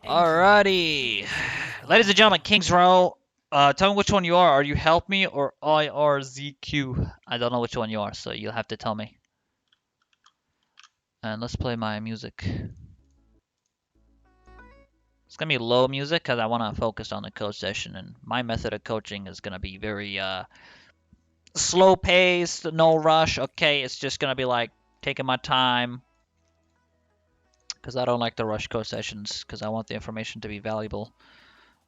Alrighty. Ladies and gentlemen, Kings Row. Tell me which one you are. Are you Help Me or IRZQ? I don't know which one you are, so you'll have to tell me. And let's play my music. It's gonna be low music because I want to focus on the coach session, and my method of coaching is gonna be very slow paced, no rush. Okay, it's just gonna be like taking my time because I don't like the rush coach sessions because I want the information to be valuable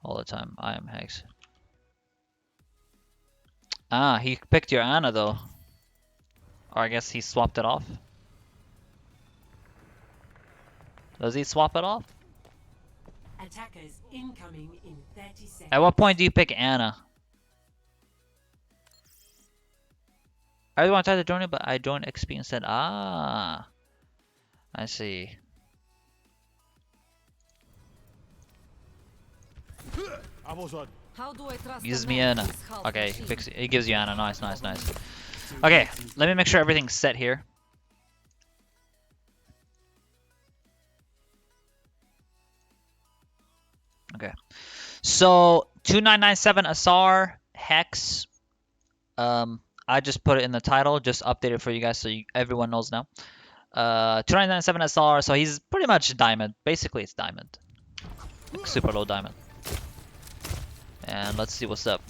all the time. I am Hex. Ah, he picked your Ana though. Or I guess he swapped it off. Does he swap it off? Attackers incoming in 30 seconds. At what point do you pick Ana? I really want to try to join it, but I joined XP instead. Ah, I see. How do I trust Gives a me man Ana. whose health Okay, machine? he gives you Ana. Nice, nice, nice. Okay, let me make sure everything's set here. Okay, so 2997 Asar Hex. I just put it in the title, just update it for you guys so everyone knows now. 2997 SR, so he's pretty much diamond. Basically, it's diamond. Like super low diamond. And let's see what's up.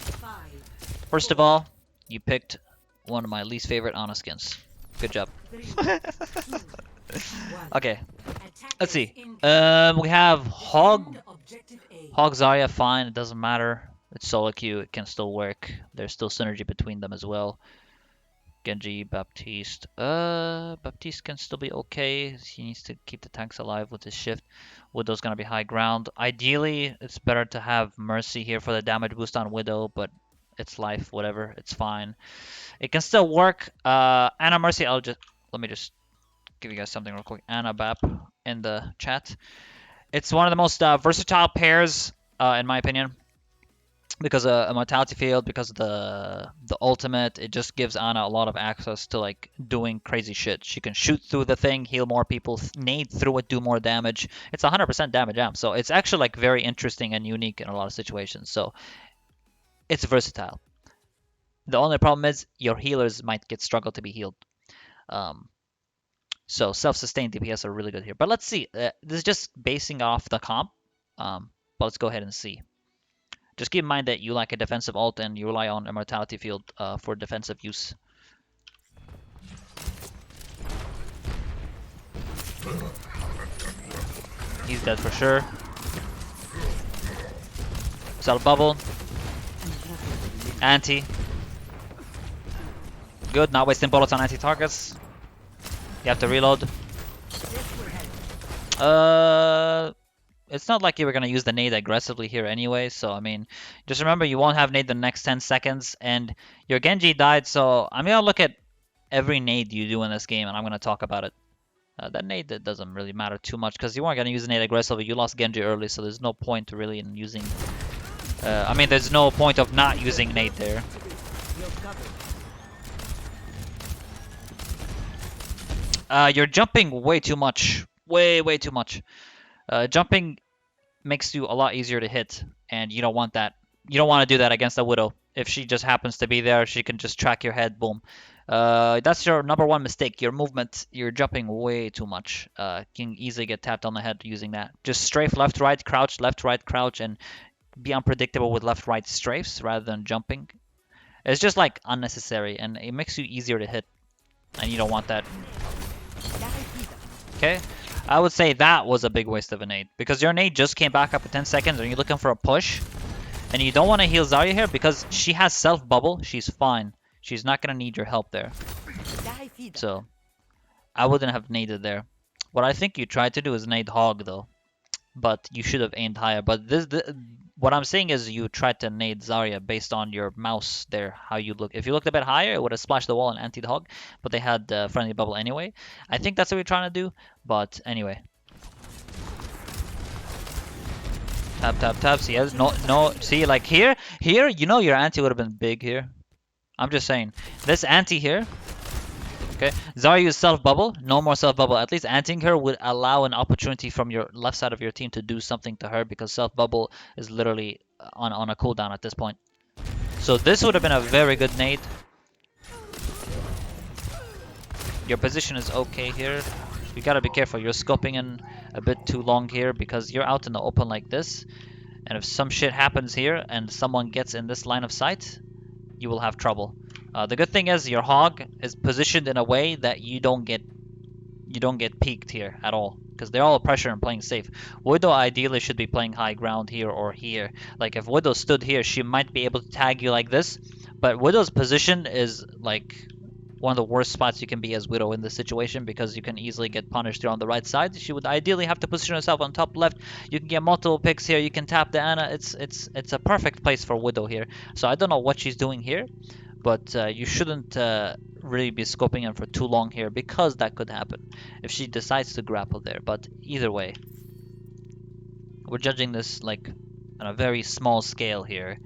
First of all, you picked one of my least favorite Ana skins. Good job. Okay, let's see. We have Hog Zarya, fine, it doesn't matter. It's solo queue, it can still work. There's still synergy between them as well. Genji, Baptiste. Baptiste can still be okay. He needs to keep the tanks alive with his shift. Widow's gonna be high ground. Ideally, it's better to have Mercy here for the damage boost on Widow, but it's life, whatever, it's fine. It can still work. Ana Mercy, let me just give you guys something real quick. Ana Bap in the chat. It's one of the most versatile pairs, in my opinion, because a mortality field, because of the ultimate. It just gives Ana a lot of access to like doing crazy shit. She can shoot through the thing, heal more people, nade through it, do more damage. It's 100% damage amp, so it's actually like very interesting and unique in a lot of situations. So it's versatile. The only problem is your healers might struggle to be healed. So self-sustained DPS are really good here. But let's see. This is just basing off the comp. But let's go ahead and see. Just keep in mind that you like a defensive ult and you rely on Immortality Field for defensive use. He's dead for sure. Cell bubble. Anti. Good, not wasting bullets on anti-targets. You have to reload. It's not like you were going to use the nade aggressively here anyway, so I mean, just remember you won't have nade the next 10 seconds, and your Genji died, so I'm going to look at every nade you do in this game, and I'm going to talk about it. That nade, that doesn't really matter too much, because you weren't going to use the nade aggressively. You lost Genji early, so there's no point really in using... I mean, there's no point of not using nade there. You're jumping way too much. Way too much. Jumping makes you a lot easier to hit, and you don't want that. You don't want to do that against a Widow. If she just happens to be there, she can just track your head, boom. That's your number one mistake, your movement. You're jumping way too much. You can easily get tapped on the head using that. Just strafe left, right, crouch, and be unpredictable with left, right strafes rather than jumping. It's just like unnecessary, and it makes you easier to hit, and you don't want that. Okay? I would say that was a big waste of a nade, because your nade just came back up in 10 seconds and you're looking for a push, and you don't want to heal Zarya here because she has self bubble. She's fine. She's not going to need your help there. So I wouldn't have naded there. What I think you tried to do is nade Hog though, but you should have aimed higher. But what I'm saying is you tried to nade Zarya based on your mouse there, how you look. If you looked a bit higher, it would have splashed the wall and anti the Hog, but they had friendly bubble anyway. I think that's what you're trying to do, but anyway. Tap. See, no. See, like here, you know your anti would have been big here. I'm just saying. This anti here Okay, Zarya used self bubble. No more self bubble. At least anting her would allow an opportunity from your left side of your team to do something to her because self bubble is literally on a cooldown at this point. So this would have been a very good nade. Your position is okay here. You gotta be careful. You're scoping in a bit too long here because you're out in the open like this. And if some shit happens here and someone gets in this line of sight, you will have trouble. The good thing is your hog is positioned in a way that you don't get peeked here at all because they're all pressure and playing safe. Widow ideally should be playing high ground here or here. Like if Widow stood here, she might be able to tag you like this, but Widow's position is like one of the worst spots you can be as Widow in this situation because you can easily get punished here on the right side. She would ideally have to position herself on top left. You can get multiple picks here. You can tap the Ana. It's a perfect place for Widow here. So I don't know what she's doing here, but you shouldn't really be scoping in for too long here because that could happen if she decides to grapple there. But either way, we're judging this like on a very small scale here.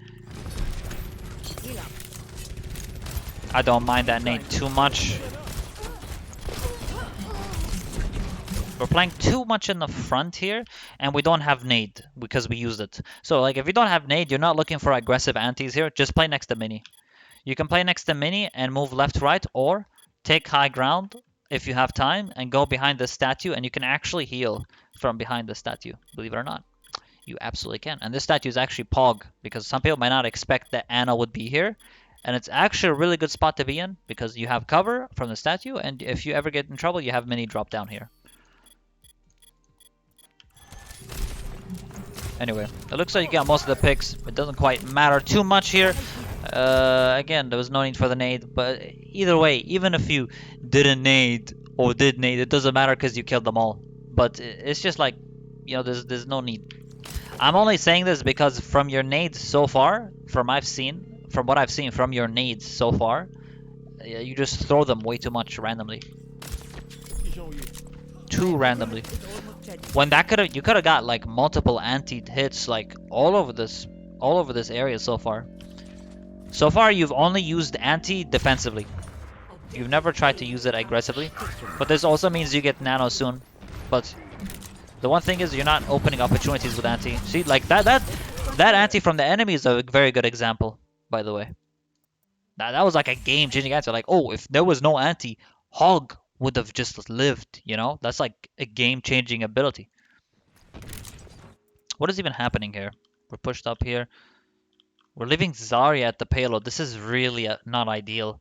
I don't mind that nade too much. We're playing too much in the front here, and we don't have nade because we used it. So like if you don't have nade, you're not looking for aggressive antis here. Just play next to Mini. You can play next to Mini and move left, right, or take high ground if you have time and go behind the statue, and you can actually heal from behind the statue, believe it or not. You absolutely can. And this statue is actually Pog, because some people might not expect that Ana would be here. And it's actually a really good spot to be in, because you have cover from the statue, and if you ever get in trouble, you have Mini drop down here. Anyway, it looks like you got most of the picks. It doesn't quite matter too much here. Again, there was no need for the nade, but either way, even if you didn't nade or did nade, it doesn't matter because you killed them all. But it's just like, you know, there's no need. I'm only saying this because from your nades so far, from what I've seen from your nades so far, you just throw them way too much randomly. Too randomly. When that you could have got like multiple anti hits like all over this area so far. So far you've only used anti defensively. You've never tried to use it aggressively. But this also means you get nano soon. But the one thing is you're not opening opportunities with anti. See, like that anti from the enemy is a very good example, by the way. That was like a game-changing answer. Like, oh, if there was no anti, Hog would have just lived, you know? That's like a game-changing ability. What is even happening here? We're pushed up here. We're leaving Zarya at the payload. This is really not ideal.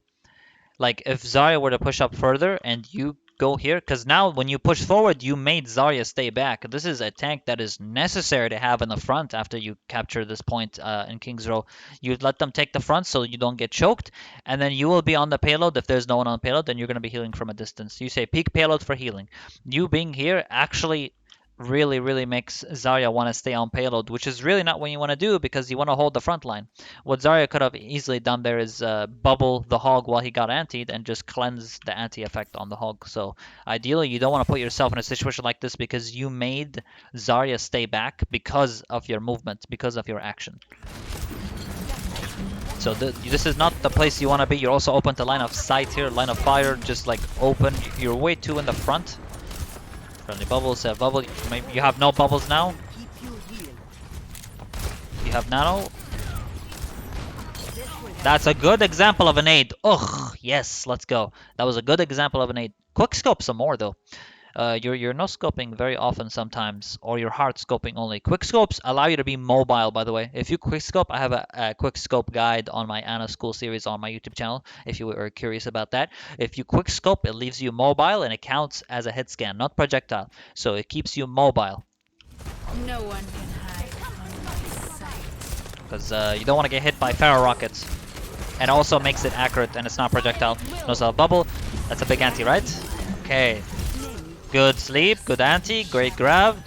Like, if Zarya were to push up further and you go here, because now when you push forward, you made Zarya stay back. This is a tank that is necessary to have in the front after you capture this point in King's Row. You let them take the front so you don't get choked, and then you will be on the payload. If there's no one on the payload, then you're going to be healing from a distance. You say peak payload for healing. You being here actually really makes Zarya want to stay on payload, which is really not what you want to do because you want to hold the front line. What Zarya could have easily done there is bubble the Hog while he got antied and just cleanse the anti effect on the Hog. So ideally you don't want to put yourself in a situation like this because you made Zarya stay back because of your movement, because of your action. So this is not the place you want to be. You're also open to line of sight here, line of fire, just like open. You're way too in the front. Friendly bubbles, bubble. You have no bubbles now. You have nano. That's a good example of a nade. Ugh, yes, let's go. That was a good example of a nade. Quick scope some more though. You're no scoping very often sometimes, or you're hard scoping only. Quick scopes allow you to be mobile, by the way. If you quick scope, I have a quick scope guide on my Ana School series on my YouTube channel, if you are curious about that. If you quick scope, it leaves you mobile and it counts as a hit scan, not projectile. So it keeps you mobile. No one can hide from my sight. Because you don't want to get hit by Pharaoh rockets. And it also makes it accurate and it's not projectile. No self bubble. That's a big anti, right? Okay. Good sleep, good anti, great grab.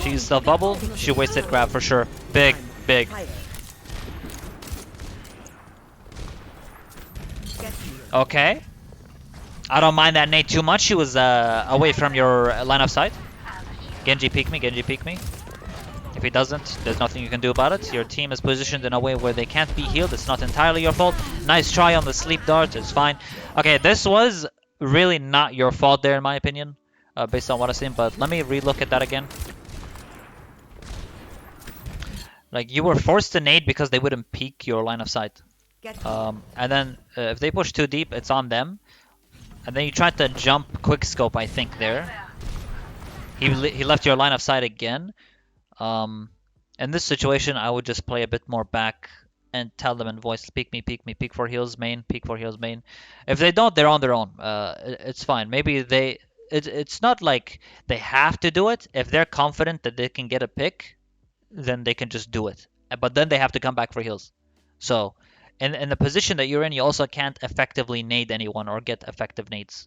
She used self bubble. She wasted grab for sure. Big. Okay. I don't mind that nade too much. She was away from your line of sight. Genji peek me. If he doesn't, there's nothing you can do about it. Your team is positioned in a way where they can't be healed. It's not entirely your fault. Nice try on the sleep dart. It's fine. Okay, this was really not your fault there, in my opinion, based on what I've seen. But let me relook at that again. Like, you were forced to nade because they wouldn't peek your line of sight. And then if they push too deep, it's on them. And then you tried to jump quickscope, I think, there. He left your line of sight again. In this situation, I would just play a bit more back and tell them in voice, peek me, peek for heals main, peek for heals main. If they don't, they're on their own. It's fine. Maybe it's not like they have to do it. If they're confident that they can get a pick, then they can just do it. But then they have to come back for heals. So, in the position that you're in, you also can't effectively nade anyone or get effective nades.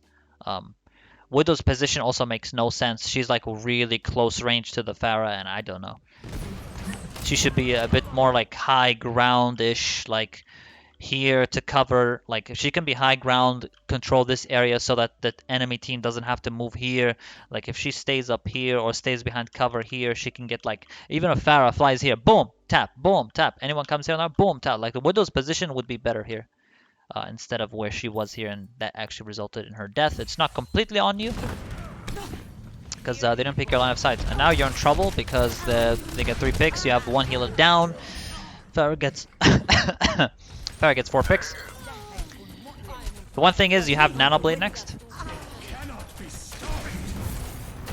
Widow's position also makes no sense. She's like really close range to the Pharah, and I don't know. She should be a bit more like high ground-ish, like here to cover. Like if she can be high ground, control this area so that the enemy team doesn't have to move here. Like if she stays up here or stays behind cover here, she can get like, even if Pharah flies here, boom, tap, boom, tap. Anyone comes here now, boom, tap. Like the Widow's position would be better here. Instead of where she was here, and that actually resulted in her death. It's not completely on you, because they didn't pick your line of sight. And now you're in trouble because they get 3 picks. You have 1 healer down. Pharah gets Pharah gets 4 picks. The one thing is you have Nanoblade next.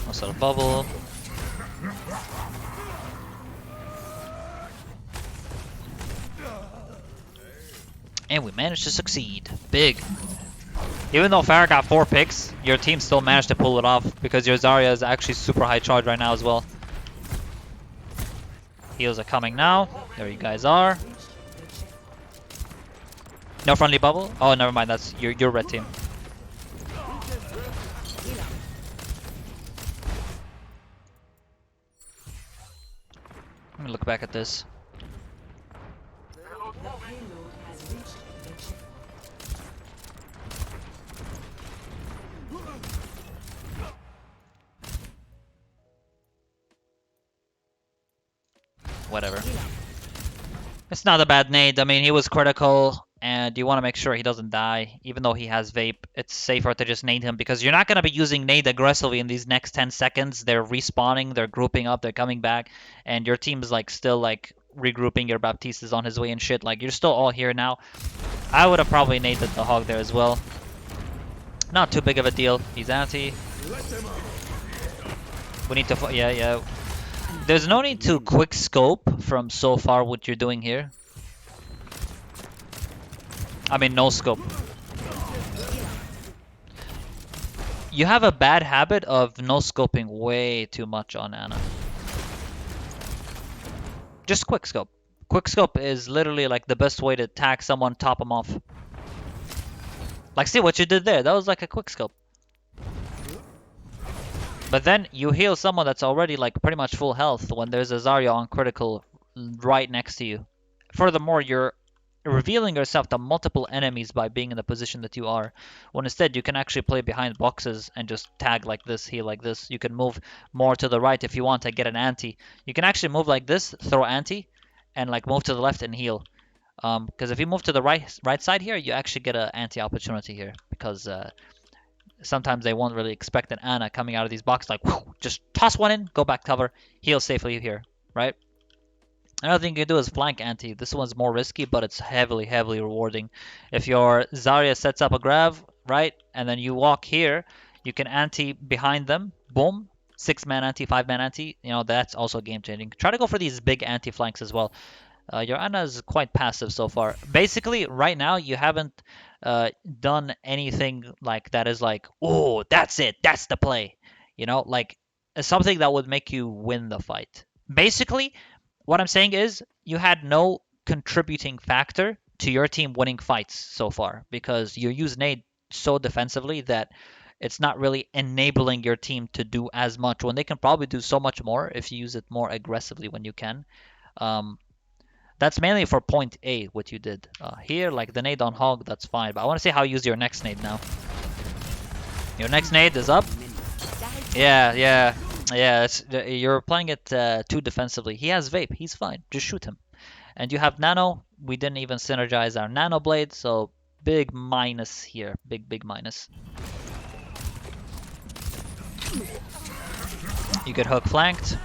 Also a bubble. And we managed to succeed. Big. Even though Pharah got 4 picks, your team still managed to pull it off because your Zarya is actually super high charge right now as well. Heals are coming now. There you guys are. No friendly bubble? Oh, never mind. That's your red team. Let me look back at this. Whatever. It's not a bad nade. I mean, he was critical, and you want to make sure he doesn't die. Even though he has vape, it's safer to just nade him because you're not going to be using nade aggressively in these next 10 seconds. They're respawning, they're grouping up, they're coming back, and your team is like still like regrouping. Your Baptiste is on his way and shit. Like, you're still all here now. I would have probably naded the Hog there as well. Not too big of a deal. He's anti. We need to... Yeah. There's no need to quick scope from so far what you're doing here. I mean, no scope. You have a bad habit of no scoping way too much on Ana. Just quick scope. Quick scope is literally like the best way to tag someone, top them off. Like, see what you did there? That was like a quick scope. But then you heal someone that's already like pretty much full health when there's a Zarya on critical right next to you. Furthermore, you're revealing yourself to multiple enemies by being in the position that you are. When instead you can actually play behind boxes and just tag like this, heal like this. You can move more to the right if you want to get an anti. You can actually move like this, throw anti, and like move to the left and heal. Because if you move to the right side here, you actually get an anti opportunity here because sometimes they won't really expect an Ana coming out of these boxes. Like, whew, just toss one in, go back cover, heal safely here, right? Another thing you can do is flank anti. This one's more risky, but it's heavily rewarding. If your Zarya sets up a grab, right, and then you walk here, you can anti behind them, boom, 6-man anti, 5-man anti. You know, that's also game changing. Try to go for these big anti flanks as well. Your Ana is quite passive so far. Basically, right now, you haven't done anything like that is like, oh, that's it, that's the play. You know, like something that would make you win the fight. Basically, what I'm saying is you had no contributing factor to your team winning fights so far because you use nade so defensively that it's not really enabling your team to do as much when they can probably do so much more if you use it more aggressively when you can. That's mainly for point A, what you did. Here, like the nade on Hog, that's fine. But I want to see how you use your next nade now. Your next nade is up. Yeah. Yeah, you're playing it too defensively. He has vape. He's fine. Just shoot him. And you have nano. We didn't even synergize our nano blade, so big minus here. Big minus. You get hook flanked.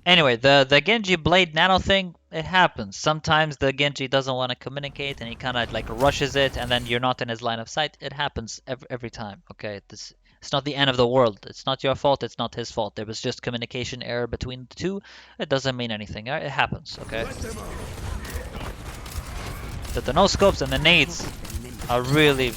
Anyway, the Genji blade nano thing, it happens. Sometimes the Genji doesn't want to communicate and he kind of like rushes it, and then you're not in his line of sight. It happens every time. Okay, it's not the end of the world. It's not your fault. It's not his fault. There was just communication error between the two. It doesn't mean anything. It happens. Okay. But the no scopes and the nades are really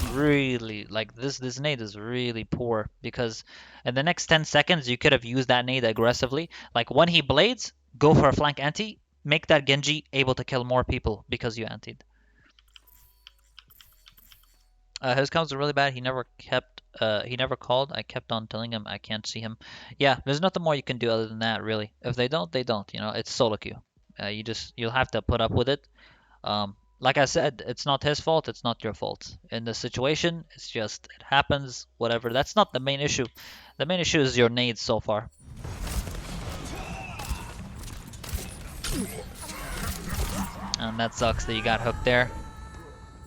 like this nade is really poor, because in the next 10 seconds you could have used that nade aggressively. Like when he blades, go for a flank anti, make that Genji able to kill more people because you antied. His comms are really bad. He never called. I kept on telling him I can't see him. Yeah, there's nothing more you can do other than that, really. If they don't, they don't. You know, it's solo queue. You'll have to put up with it. Like I said, it's not his fault, it's not your fault. In the situation, it's just, it happens, whatever. That's not the main issue. The main issue is your nades so far. And that sucks that you got hooked there.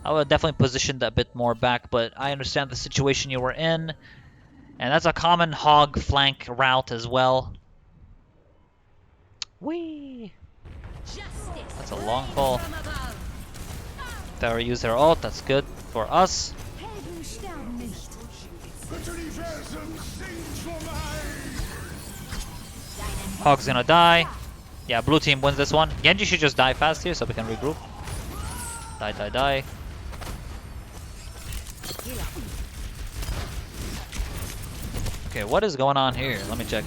I would have definitely positioned a bit more back, but I understand the situation you were in. And that's a common hog flank route as well. Whee! That's a long fall. Pharah used her ult, that's good for us. Hog's gonna die. Yeah, blue team wins this one. Genji should just die fast here so we can regroup. Die. Okay, what is going on here? Let me check.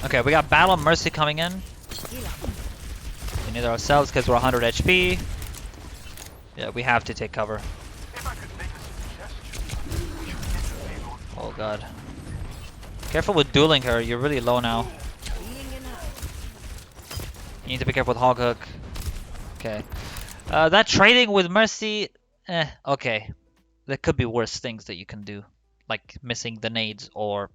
Okay, we got Battle Mercy coming in. We need ourselves because we're 100 HP. Yeah, we have to take cover. Oh god. Careful with dueling her, you're really low now. You need to be careful with Hog Hook. Okay. That trading with Mercy, okay. There could be worse things that you can do. Like missing the nades or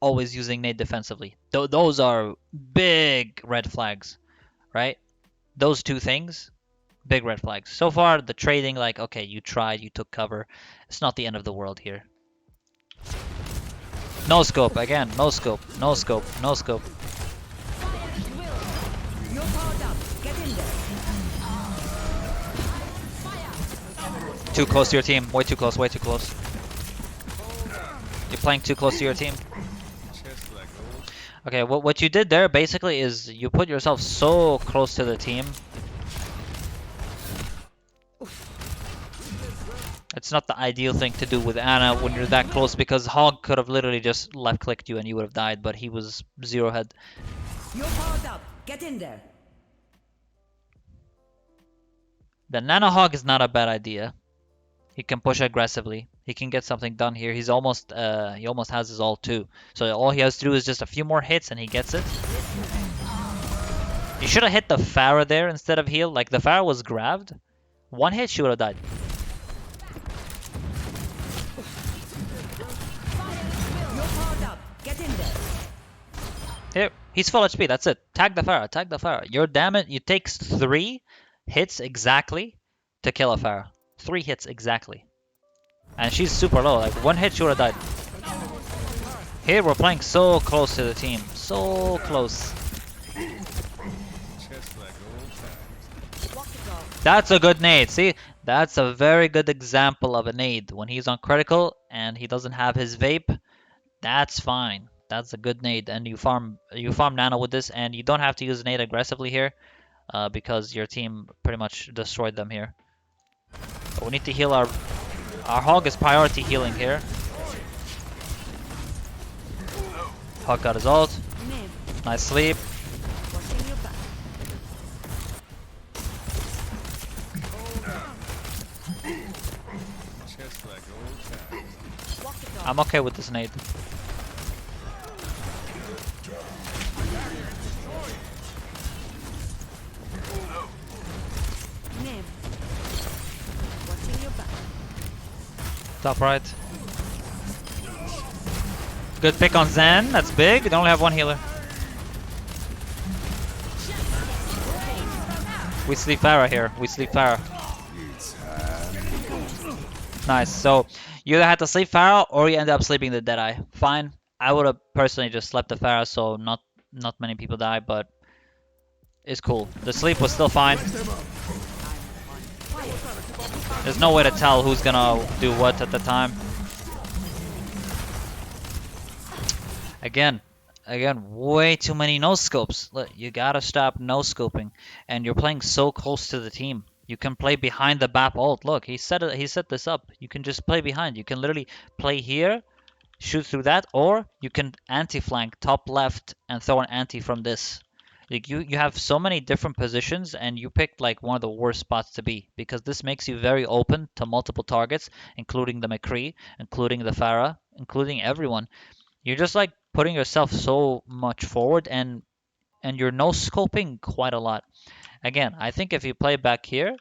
always using nade defensively. Those are big red flags, right? Those two things, big red flags. So far, the trading, like, okay, you tried, you took cover. It's not the end of the world here. No scope, again, no scope. Too close to your team, way too close. You're playing too close to your team. Okay, what you did there basically is you put yourself so close to the team. It's not the ideal thing to do with Ana when you're that close, because Hog could have literally just left clicked you and you would have died, but he was 0 head. You're powered up. Get in there. The Nano Hog is not a bad idea. He can push aggressively. He can get something done here. He almost has his ult too. So all he has to do is just a few more hits and he gets it. You should have hit the Pharah there instead of heal. Like, the Pharah was grabbed. One hit, she would have died. Here, he's full HP. That's it. Tag the Pharah. Your damage, it takes 3 hits exactly to kill a Pharah. 3 hits exactly. And she's super low. Like, 1 hit, she would have died. Here, we're playing so close to the team. So close. That's a good nade. See? That's a very good example of a nade. When he's on critical and he doesn't have his vape, that's fine. That's a good nade. And you farm nano with this, and you don't have to use nade aggressively here because your team pretty much destroyed them here. But we need to heal our Hog is priority healing here. Hog got his ult. Nice sleep. I'm okay with this nade. Top right. Good pick on Zen. That's big. They only have one healer. We sleep Pharah here. We sleep Pharah. Nice. So you either had to sleep Pharah or you end up sleeping the Deadeye. Fine. I would have personally just slept the Pharah, so not many people die, but it's cool. The sleep was still fine. There's no way to tell who's gonna do what at the time. Again, way too many no scopes. Look, you gotta stop no scoping, and you're playing so close to the team. You can play behind the BAP ult. Look, he set this up. You can just play behind. You can literally play here, shoot through that, or you can anti-flank top left and throw an anti from this. Like you have so many different positions, and you picked like one of the worst spots to be, because this makes you very open to multiple targets, including the McCree, including the Pharah, including everyone. You're just like putting yourself so much forward, and you're no scoping quite a lot. Again, I think if you play back here,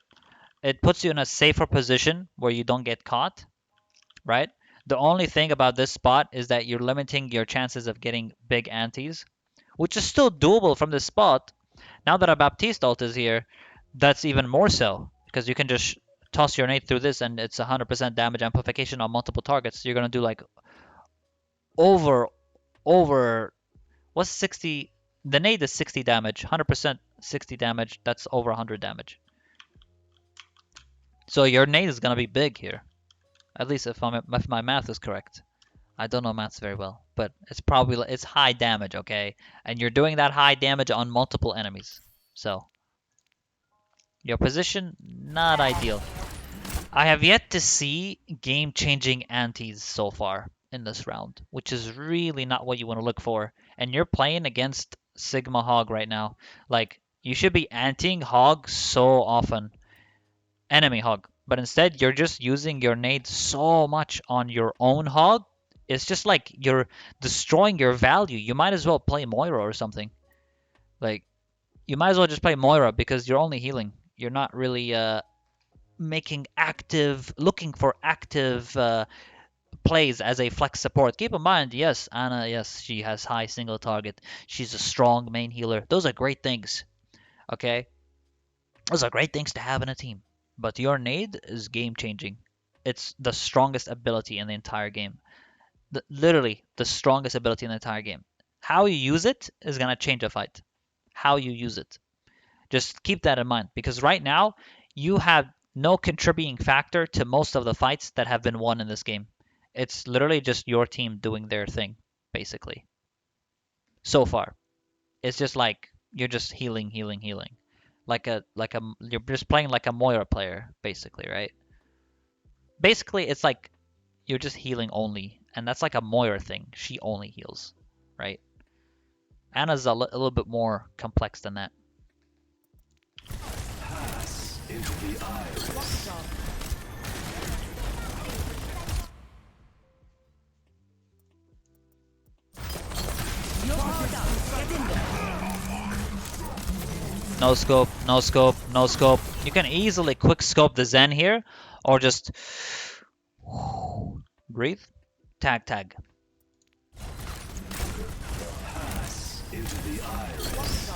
it puts you in a safer position where you don't get caught, right? The only thing about this spot is that you're limiting your chances of getting big antis, which is still doable from this spot. Now that a Baptiste ult is here, that's even more so, because you can just toss your nade through this and it's 100% damage amplification on multiple targets. You're gonna do like over what's 60? The nade is 60 damage, 100% 60 damage. That's over 100 damage. So your nade is gonna be big here, at least if my math is correct. I don't know maths very well, but it's high damage, okay? And you're doing that high damage on multiple enemies. So your position, not ideal. I have yet to see game-changing antis so far in this round, which is really not what you want to look for. And you're playing against Sigma Hog right now. Like, you should be antiing Hog so often. Enemy Hog. But instead, you're just using your nade so much on your own Hog. It's just like you're destroying your value. You might as well play Moira or something. Like, you might as well just play Moira because you're only healing. You're not really looking for active plays as a flex support. Keep in mind, yes, Ana, yes, she has high single target. She's a strong main healer. Those are great things, okay? Those are great things to have in a team. But your nade is game changing. It's the strongest ability in the entire game. Literally the strongest ability in the entire game. How you use it is going to change a fight. How you use it. Just keep that in mind, because right now you have no contributing factor to most of the fights that have been won in this game. It's literally just your team doing their thing, basically. So far. It's just like you're just healing. You're just playing like a Moira player, basically, right? Basically, it's like you're just healing only, and that's like a Moira thing. She only heals, right? Ana's a little bit more complex than that. Pass into the iris. No scope, no scope, no scope. You can easily quick scope the Zen here, or just breathe, tag. Pass into the iris.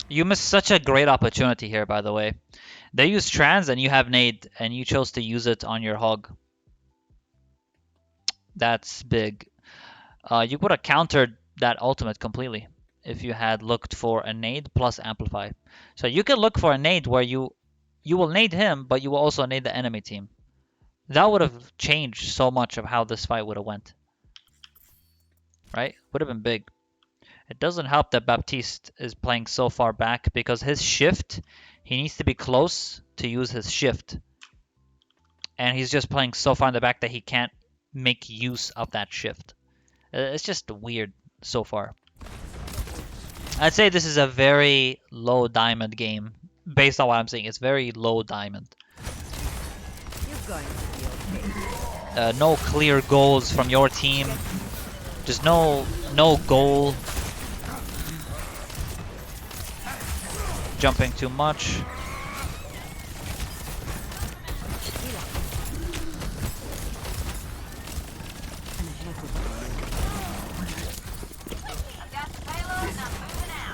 You missed such a great opportunity here, by the way. They use trans and you have nade, and you chose to use it on your hog. That's big. You would have countered that ultimate completely if you had looked for a nade plus amplify. So you can look for a nade where you will nade him, but you will also nade the enemy team. That would have changed so much of how this fight would have went. Right? Would have been big. It doesn't help that Baptiste is playing so far back, because his shift, he needs to be close to use his shift. And he's just playing so far in the back that he can't make use of that shift. It's just weird so far. I'd say this is a very low diamond game. Based on what I'm seeing, it's very low diamond. You're going to be okay. No clear goals from your team. Just no goal. Jumping too much.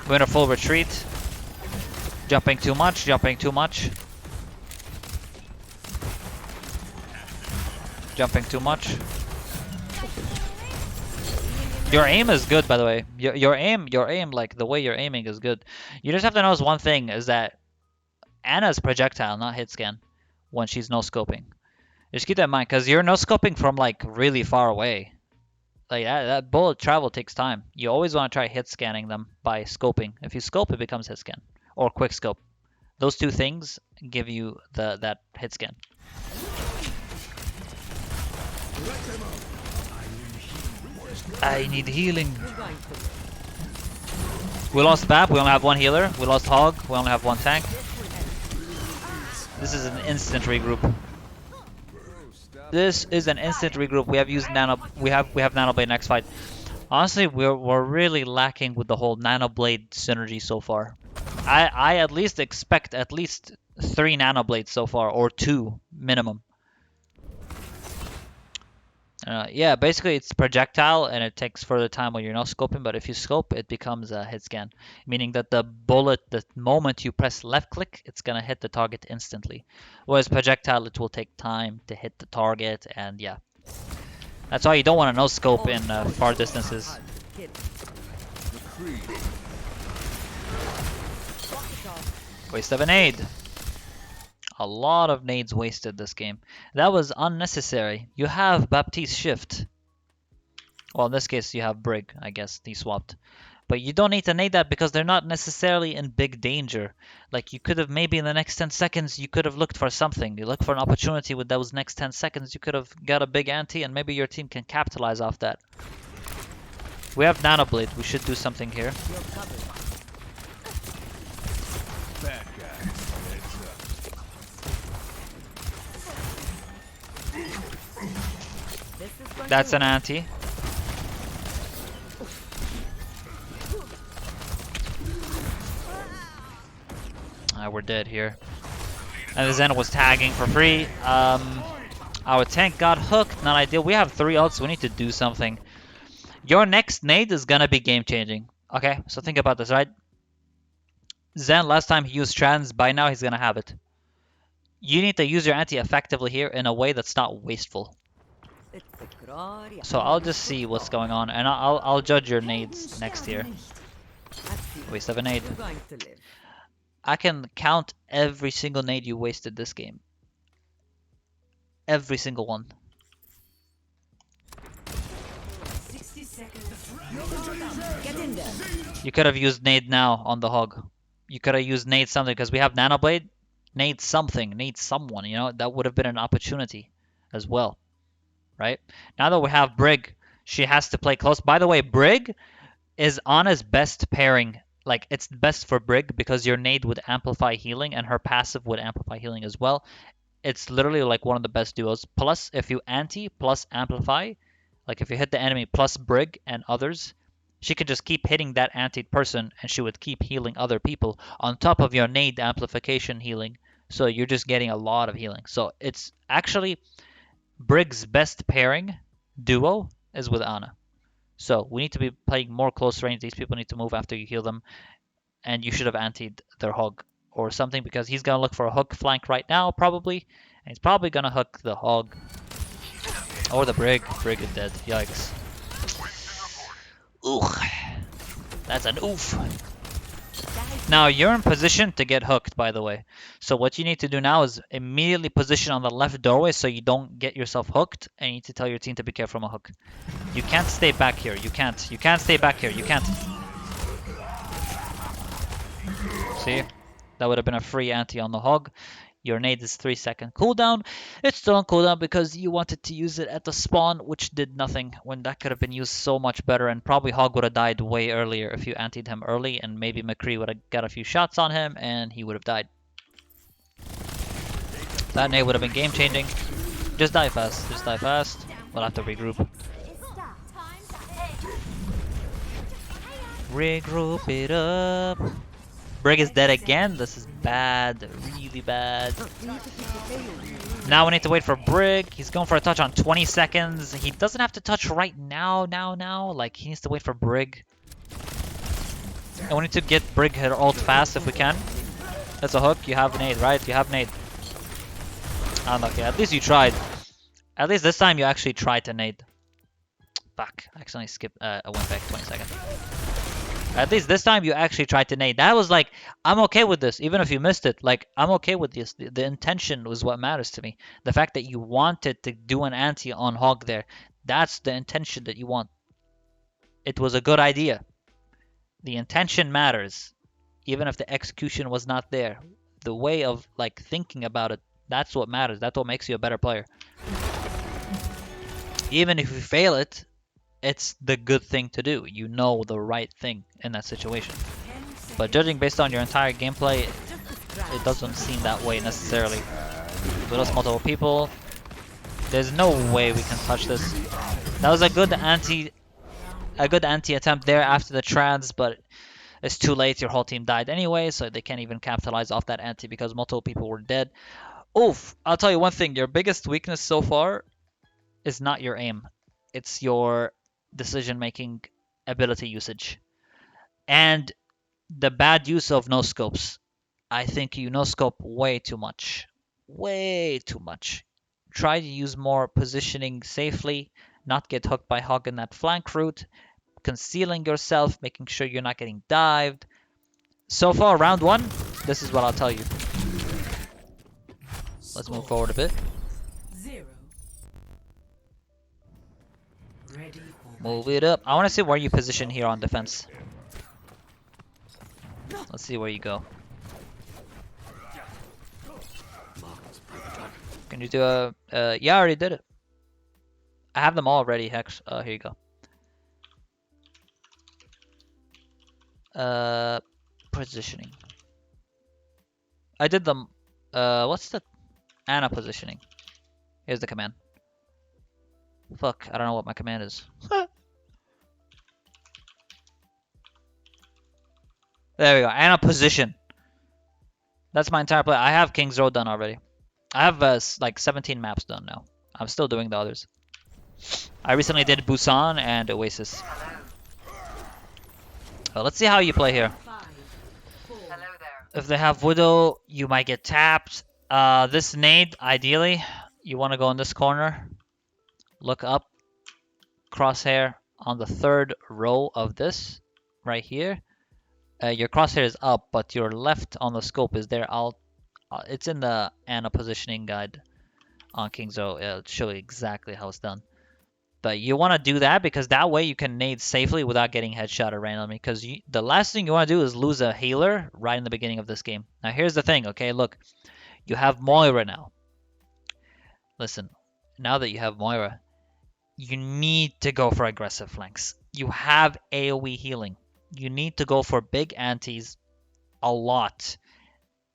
We're in a full retreat. Jumping too much, jumping too much. Jumping too much. Your aim is good, by the way. Your aim, like the way you're aiming is good. You just have to notice one thing is that Anna's projectile, not hit scan, when she's no scoping. Just keep that in mind, because you're no scoping from like really far away. Like that bullet travel takes time. You always want to try hit scanning them by scoping. If you scope, it becomes hit scan or quick scope. Those two things give you that hit scan. I need healing. We lost Bab, we only have one healer. We lost Hog, we only have one tank. This is an instant regroup. This is an instant regroup. We have used nano. We have Nanoblade next fight. Honestly, we're really lacking with the whole Nanoblade synergy so far. I at least expect at least 3 Nanoblades so far, or 2 minimum. Yeah, basically it's projectile and it takes further time when you're not scoping, but if you scope, it becomes a hit scan. Meaning that the bullet, the moment you press left click, it's gonna hit the target instantly. Whereas projectile, it will take time to hit the target, and yeah. That's why you don't want to no scope in far distances. Waste of a nade. A lot of nades wasted this game. That was unnecessary. You have Baptiste shift. Well, in this case, you have Brig, I guess. He swapped. But you don't need to nade that because they're not necessarily in big danger. Like, you could have maybe in the next 10 seconds, you could have looked for something. You look for an opportunity with those next 10 seconds. You could have got a big ante, and maybe your team can capitalize off that. We have Nanoblade. We should do something here. That's an ante. We're dead here. And the Zen was tagging for free. Our tank got hooked. Not ideal. We have 3 ults. We need to do something. Your next nade is gonna be game changing. Okay, so think about this, right? Zen, last time he used trans. By now he's gonna have it. You need to use your anti effectively here in a way that's not wasteful. So I'll just see what's going on, and I'll judge your nades next here. Waste of a nade. I can count every single nade you wasted this game. Every single one. 60 seconds. You could have used nade now on the hog. You could have used nade something because we have Nanoblade. Nade something, nade someone, you know, that would have been an opportunity as well. Right? Now that we have Brig, she has to play close. By the way, Brig is Anna's best pairing. Like, it's best for Brig because your nade would amplify healing and her passive would amplify healing as well. It's literally like one of the best duos. Plus, if you anti plus amplify, like if you hit the enemy plus Brig and others, she could just keep hitting that antied person and she would keep healing other people on top of your nade amplification healing. So you're just getting a lot of healing. So it's actually Brig's best pairing duo is with Anna. So we need to be playing more close range. These people need to move after you heal them. And you should have antied their hog or something because he's going to look for a hook flank right now probably. And he's probably going to hook the hog. Or the Brig. Brig is dead. Yikes. Ooh. That's an oof. Now you're in position to get hooked, by the way. So what you need to do now is immediately position on the left doorway so you don't get yourself hooked, and you need to tell your team to be careful from a hook. You can't stay back here. You can't. You can't stay back here. You can't. See? That would have been a free anti on the hog. Your nade is 3-second cooldown. It's still on cooldown because you wanted to use it at the spawn, which did nothing when that could have been used so much better. And probably Hog would have died way earlier if you antied him early, and maybe McCree would have got a few shots on him and he would have died. That nade would have been game changing. Just die fast. Just die fast. We'll have to regroup. Regroup it up. Brig is dead again. This is bad. Really bad. Now we need to wait for Brig. He's going for a touch on 20 seconds. He doesn't have to touch right now. Like, he needs to wait for Brig. And we need to get Brig her ult fast if we can. That's a hook. You have nade, right? You have nade. Unlucky. At least you tried. At least this time you actually tried to nade. Fuck. I accidentally skipped. I went back 20 seconds. At least this time you actually tried to nade. That was like, I'm okay with this, even if you missed it. Like, I'm okay with this. The intention was what matters to me. The fact that you wanted to do an anti on Hog there. That's the intention that you want. It was a good idea. The intention matters. Even if the execution was not there. The way of like thinking about it, that's what matters. That's what makes you a better player. Even if you fail it, it's the good thing to do. You know the right thing in that situation. But judging based on your entire gameplay, it doesn't seem that way necessarily. We lost multiple people. There's no way we can touch this. That was a good anti attempt there after the trans, but it's too late. Your whole team died anyway, so they can't even capitalize off that anti because multiple people were dead. Oof! I'll tell you one thing. Your biggest weakness so far is not your aim. It's your decision-making ability usage. And the bad use of no-scopes. I think you no-scope way too much. Way too much. Try to use more positioning safely, not get hooked by Hog in that flank route, concealing yourself, making sure you're not getting dived. So far, round 1, this is what I'll tell you. Let's move forward a bit. 0. Ready for Move it up. I want to see where you position here on defense. Let's see where you go. Can you do a... yeah, I already did it. I have them all ready, Hex. Here you go. Positioning. I did them... what's the... Ana positioning. Here's the command. Fuck, I don't know what my command is. There we go. Ana position. That's my entire play. I have King's Road done already. I have like 17 maps done now. I'm still doing the others. I recently did Busan and Oasis. Well, let's see how you play here. 5, 4, If they have Widow, you might get tapped. This nade, ideally, you want to go in this corner. Look up. Crosshair on the 3rd row of this. Right here. Your crosshair is up, but your left on the scope is there. It's in the Ana positioning guide on King's Row. It'll show you exactly how it's done. But you want to do that because that way you can nade safely without getting headshotted randomly. Because the last thing you want to do is lose a healer right in the beginning of this game. Now here's the thing, okay? Look, you have Moira now. Listen, now that you have Moira, you need to go for aggressive flanks. You have AoE healing. You need to go for big antis a lot.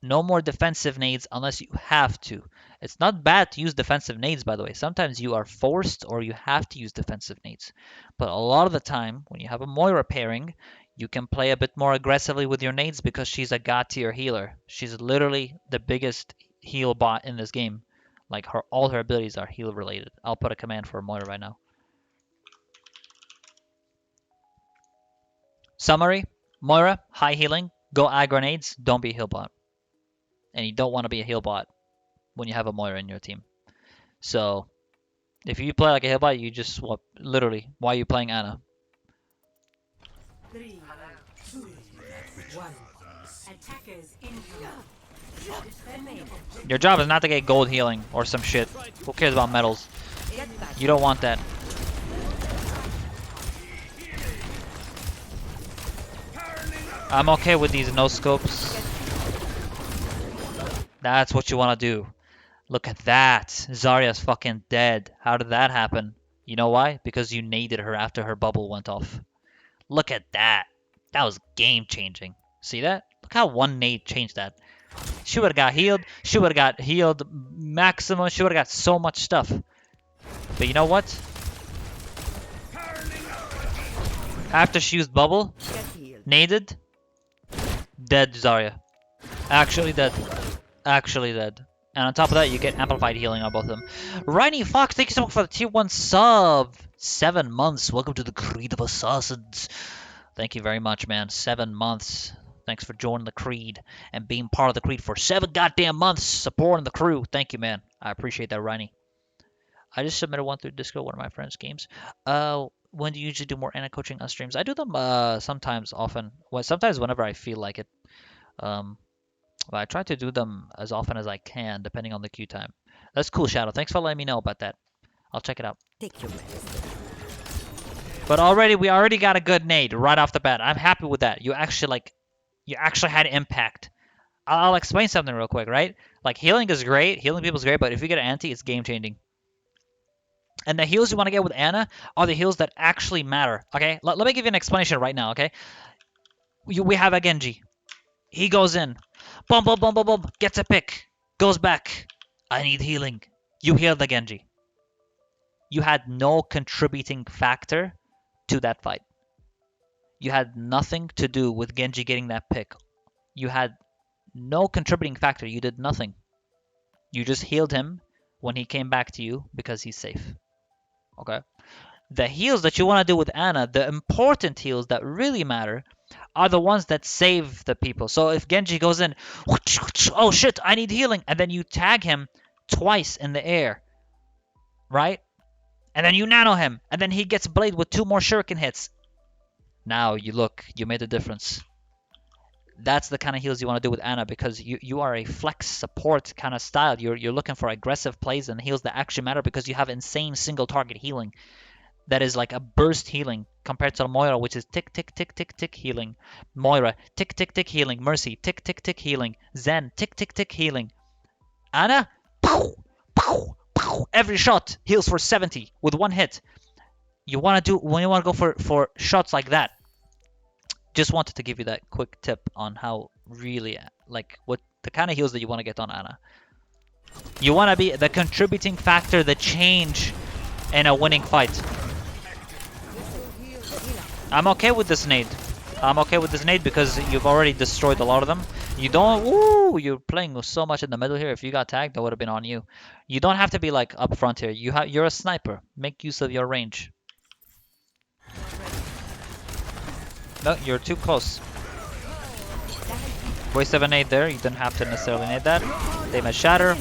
No more defensive nades unless you have to. It's not bad to use defensive nades, by the way. Sometimes you are forced or you have to use defensive nades. But a lot of the time, when you have a Moira pairing, you can play a bit more aggressively with your nades because she's a god tier healer. She's literally the biggest heal bot in this game. Like all her abilities are heal related. I'll put a command for Moira right now. Summary, Moira, high healing, go aggro nades, don't be a heal bot. And you don't want to be a heal bot when you have a Moira in your team. So, if you play like a heal bot, you just, literally, why are you playing Ana? 3, 2, 1. Attackers incoming. Defending. Your job is not to get gold healing or some shit. Who cares about medals? You don't want that. I'm okay with these no scopes. That's what you want to do. Look at that. Zarya's fucking dead. How did that happen? You know why? Because you naded her after her bubble went off. Look at that. That was game changing. See that? Look how one nade changed that. She would have got healed. She would have got healed maximum. She would have got so much stuff. But you know what? After she used bubble, naded, dead Zarya. Actually dead. Actually dead. And on top of that, you get amplified healing on both of them. Rainy Fox, thank you so much for the tier 1 sub. 7 months. Welcome to the Creed of Assassins. Thank you very much, man. 7 months. Thanks for joining the Creed and being part of the Creed for 7 goddamn months, supporting the crew. Thank you, man. I appreciate that, Ronnie. I just submitted one through Discord, one of my friends' games. When do you usually do more Ana coaching on streams? I do them sometimes, often. Well, sometimes whenever I feel like it. But I try to do them as often as I can, depending on the queue time. That's cool, Shadow. Thanks for letting me know about that. I'll check it out. Take your medicine. But we already got a good nade right off the bat. I'm happy with that. You actually had impact. I'll explain something real quick, right? Like healing is great, healing people is great, but if you get an anti, it's game changing. And the heals you want to get with Ana are the heals that actually matter. Okay, let me give you an explanation right now. Okay, we have a Genji. He goes in, boom, boom, boom, boom, boom, gets a pick, goes back. I need healing. You heal the Genji. You had no contributing factor to that fight. You had nothing to do with Genji getting that pick. You had no contributing factor. You did nothing. You just healed him when he came back to you because he's safe. Okay? The heals that you want to do with Ana, the important heals that really matter, are the ones that save the people. So if Genji goes in, oh shit, I need healing, and then you tag him twice in the air, right? And then you nano him, and then he gets blade with 2 more shuriken hits. Now you made a difference. That's the kind of heals you want to do with Ana because you are a flex support kind of style. You're looking for aggressive plays and heals that actually matter because you have insane single target healing. That is like a burst healing compared to Moira, which is tick, tick, tick, tick, tick healing. Moira, tick, tick, tick healing. Mercy, tick, tick, tick healing. Zen, tick, tick, tick healing. Ana, pow, pow, pow. Every shot heals for 70 with 1 hit. When you want to go for shots like that. Just wanted to give you that quick tip on how really, like, what the kind of heals that you want to get on Ana. You want to be the contributing factor, the change in a winning fight. I'm okay with this nade. I'm okay with this nade because you've already destroyed a lot of them. You don't... Woo! You're playing so much in the middle here. If you got tagged, that would have been on you. You don't have to be, like, up front here. You're a sniper. Make use of your range. No, you're too close. Waste of a nade there. You didn't have to necessarily nade that. They might shatter.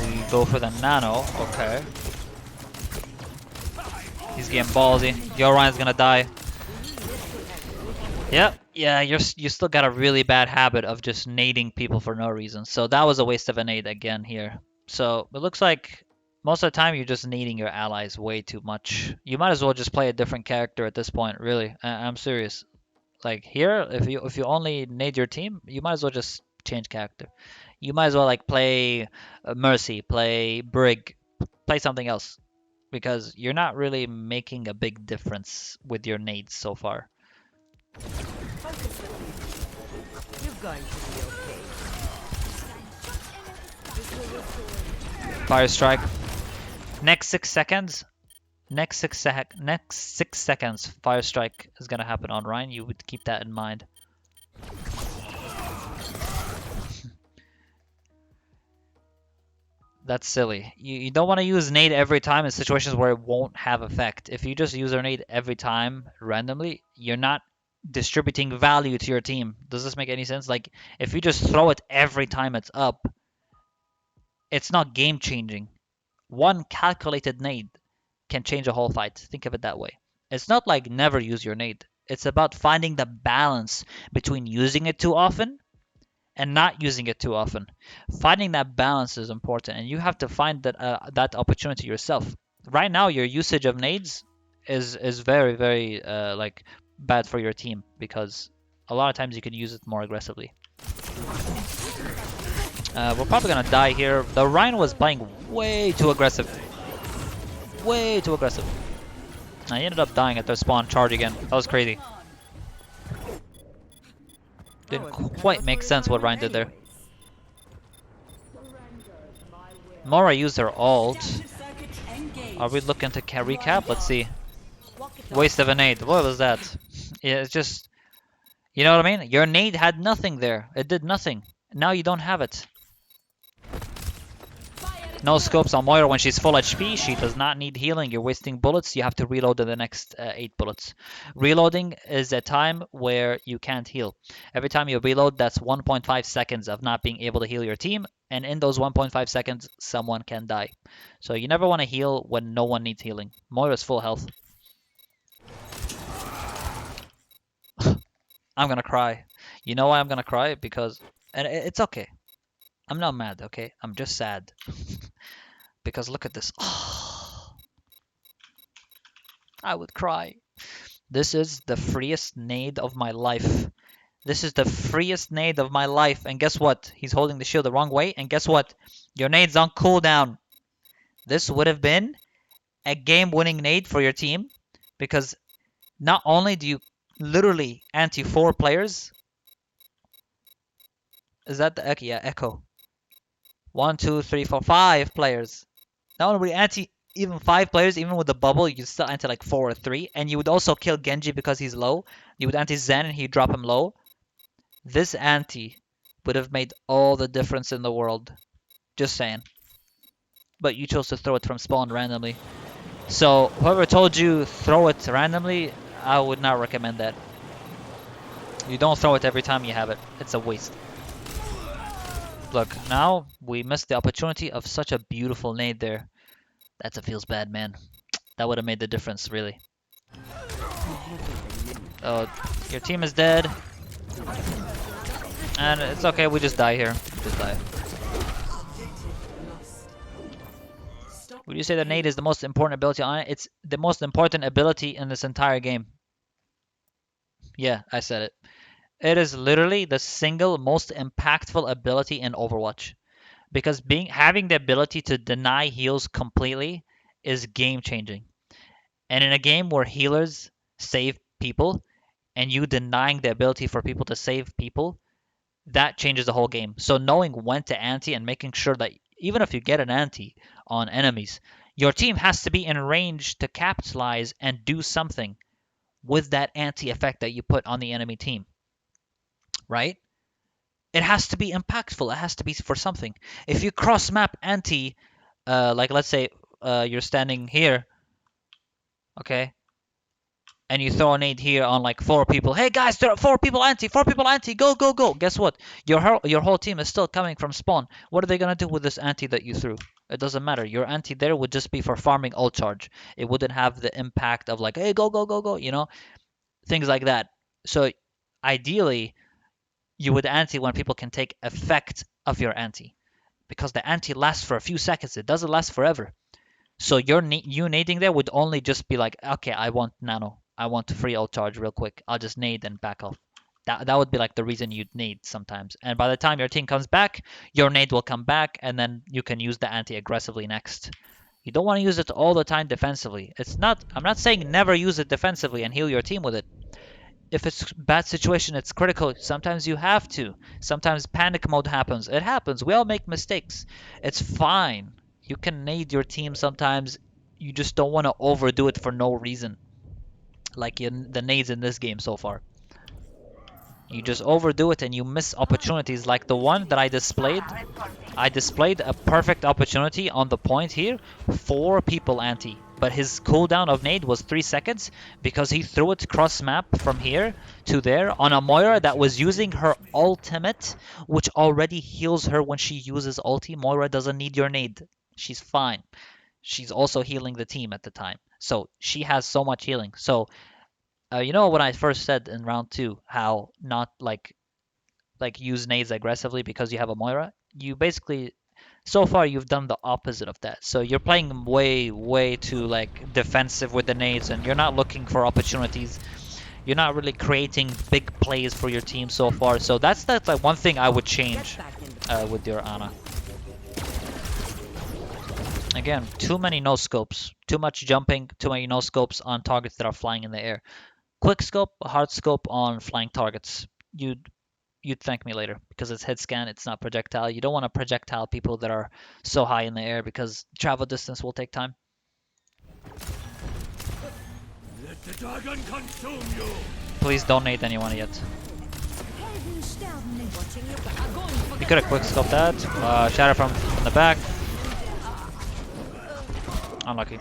We go for the nano. Okay. He's getting ballsy. Yo, Ryan's gonna die. Yep. Yeah, you still got a really bad habit of just nading people for no reason. So that was a waste of a nade again here. So it looks like most of the time you're just nading your allies way too much. You might as well just play a different character at this point, really. I'm serious. Like here, if you only nade your team, you might as well just change character. You might as well like play Mercy, play Brig, play something else. Because you're not really making a big difference with your nades so far. You're going to be okay. Fire strike. Next 6 seconds. Next 6 seconds, fire strike is gonna happen on Ryan. You would keep that in mind. That's silly. You don't want to use nade every time in situations where it won't have effect. If you just use your nade every time randomly, you're not distributing value to your team. Does this make any sense? Like, if you just throw it every time it's up, it's not game changing. One calculated nade can change a whole fight. Think of it that way. It's not like never use your nade. It's about finding the balance between using it too often and not using it too often. Finding that balance is important, and you have to find that opportunity yourself. Right now, your usage of nades is very, very like bad for your team because a lot of times you can use it more aggressively. We're probably gonna die here. The Rhino was playing way too aggressive. Way too aggressive. I ended up dying at their spawn charge again. That was crazy. Didn't quite make sense what Ryan did there. Mora used her ult. Are we looking to recap? Let's see. Waste of a nade. What was that? Yeah, it's just... You know what I mean? Your nade had nothing there. It did nothing. Now you don't have it. No scopes on Moira when she's full HP. She does not need healing. You're wasting bullets. You have to reload to the next 8 bullets. Reloading is a time where you can't heal. Every time you reload, that's 1.5 seconds of not being able to heal your team. And in those 1.5 seconds, someone can die. So you never want to heal when no one needs healing. Moira's full health. I'm gonna cry. You know why I'm gonna cry? Because... And it's okay. I'm not mad, okay? I'm just sad. Because look at this. I would cry. This is the freest nade of my life. This is the freest nade of my life. And guess what? He's holding the shield the wrong way. And guess what? Your nade's on cooldown. This would have been a game-winning nade for your team. Because not only do you literally anti 4 players. Is that the echo? Yeah, echo. 1, 2, 3, 4, 5 players. Not only anti even 5 players, even with the bubble, you still anti like 4 or 3. And you would also kill Genji because he's low. You would anti Zen and he'd drop him low. This anti would have made all the difference in the world. Just saying. But you chose to throw it from spawn randomly. So whoever told you throw it randomly, I would not recommend that. You don't throw it every time you have it. It's a waste. Look, now we missed the opportunity of such a beautiful nade there. That feels bad, man. That would have made the difference, really. Oh, your team is dead. And it's okay, we just die here. Just die. Would you say that nade is the most important ability on it? It's the most important ability in this entire game. Yeah, I said it. It is literally the single most impactful ability in Overwatch. Because having the ability to deny heals completely is game changing. And in a game where healers save people and you denying the ability for people to save people, that changes the whole game. So knowing when to anti and making sure that even if you get an anti on enemies, your team has to be in range to capitalize and do something with that anti effect that you put on the enemy team. Right? It has to be impactful. It has to be for something. If you cross map anti, like let's say you're standing here, okay, and you throw a nade here on like 4 people. Hey guys, there are 4 people anti, 4 people anti, go, go, go. Guess what? Your whole team is still coming from spawn. What are they gonna do with this anti that you threw? It doesn't matter. Your anti there would just be for farming ult charge. It wouldn't have the impact of like, hey, go, go, go, go, you know, things like that. So ideally, you would anti when people can take effect of your anti, because the anti lasts for a few seconds. It doesn't last forever. So you nading there would only just be like, okay, I want nano. I want to free ult charge real quick. I'll just nade and back off. That would be like the reason you'd nade sometimes. And by the time your team comes back, your nade will come back, and then you can use the anti aggressively next. You don't want to use it all the time defensively. I'm not saying never use it defensively and heal your team with it. If it's a bad situation, it's critical. Sometimes you have to. Sometimes panic mode happens. It happens. We all make mistakes. It's fine. You can nade your team sometimes. You just don't want to overdo it for no reason. Like the nades in this game so far. You just overdo it and you miss opportunities like the one that I displayed. I displayed a perfect opportunity on the point here. 4 people anti. But his cooldown of nade was 3 seconds because he threw it cross map from here to there on a Moira that was using her ultimate, which already heals her when she uses ulti. Moira doesn't need your nade. She's fine. She's also healing the team at the time. So she has so much healing. So you know when I first said in round 2 how not like use nades aggressively because you have a Moira? You basically, so far you've done the opposite of that. So you're playing way too like defensive with the nades, and you're not looking for opportunities. You're not really creating big plays for your team so far. So that's like one thing I would change with your Ana. Again, too many no scopes, too much jumping, too many no scopes on targets that are flying in the air. Quick scope, hard scope on flying targets. You'd thank me later because it's head scan, it's not projectile. You don't want to projectile people that are so high in the air because travel distance will take time. Let the dragon consume you. Please don't nade anyone yet. You could have quick scoped that. Shatter from the back. Unlucky.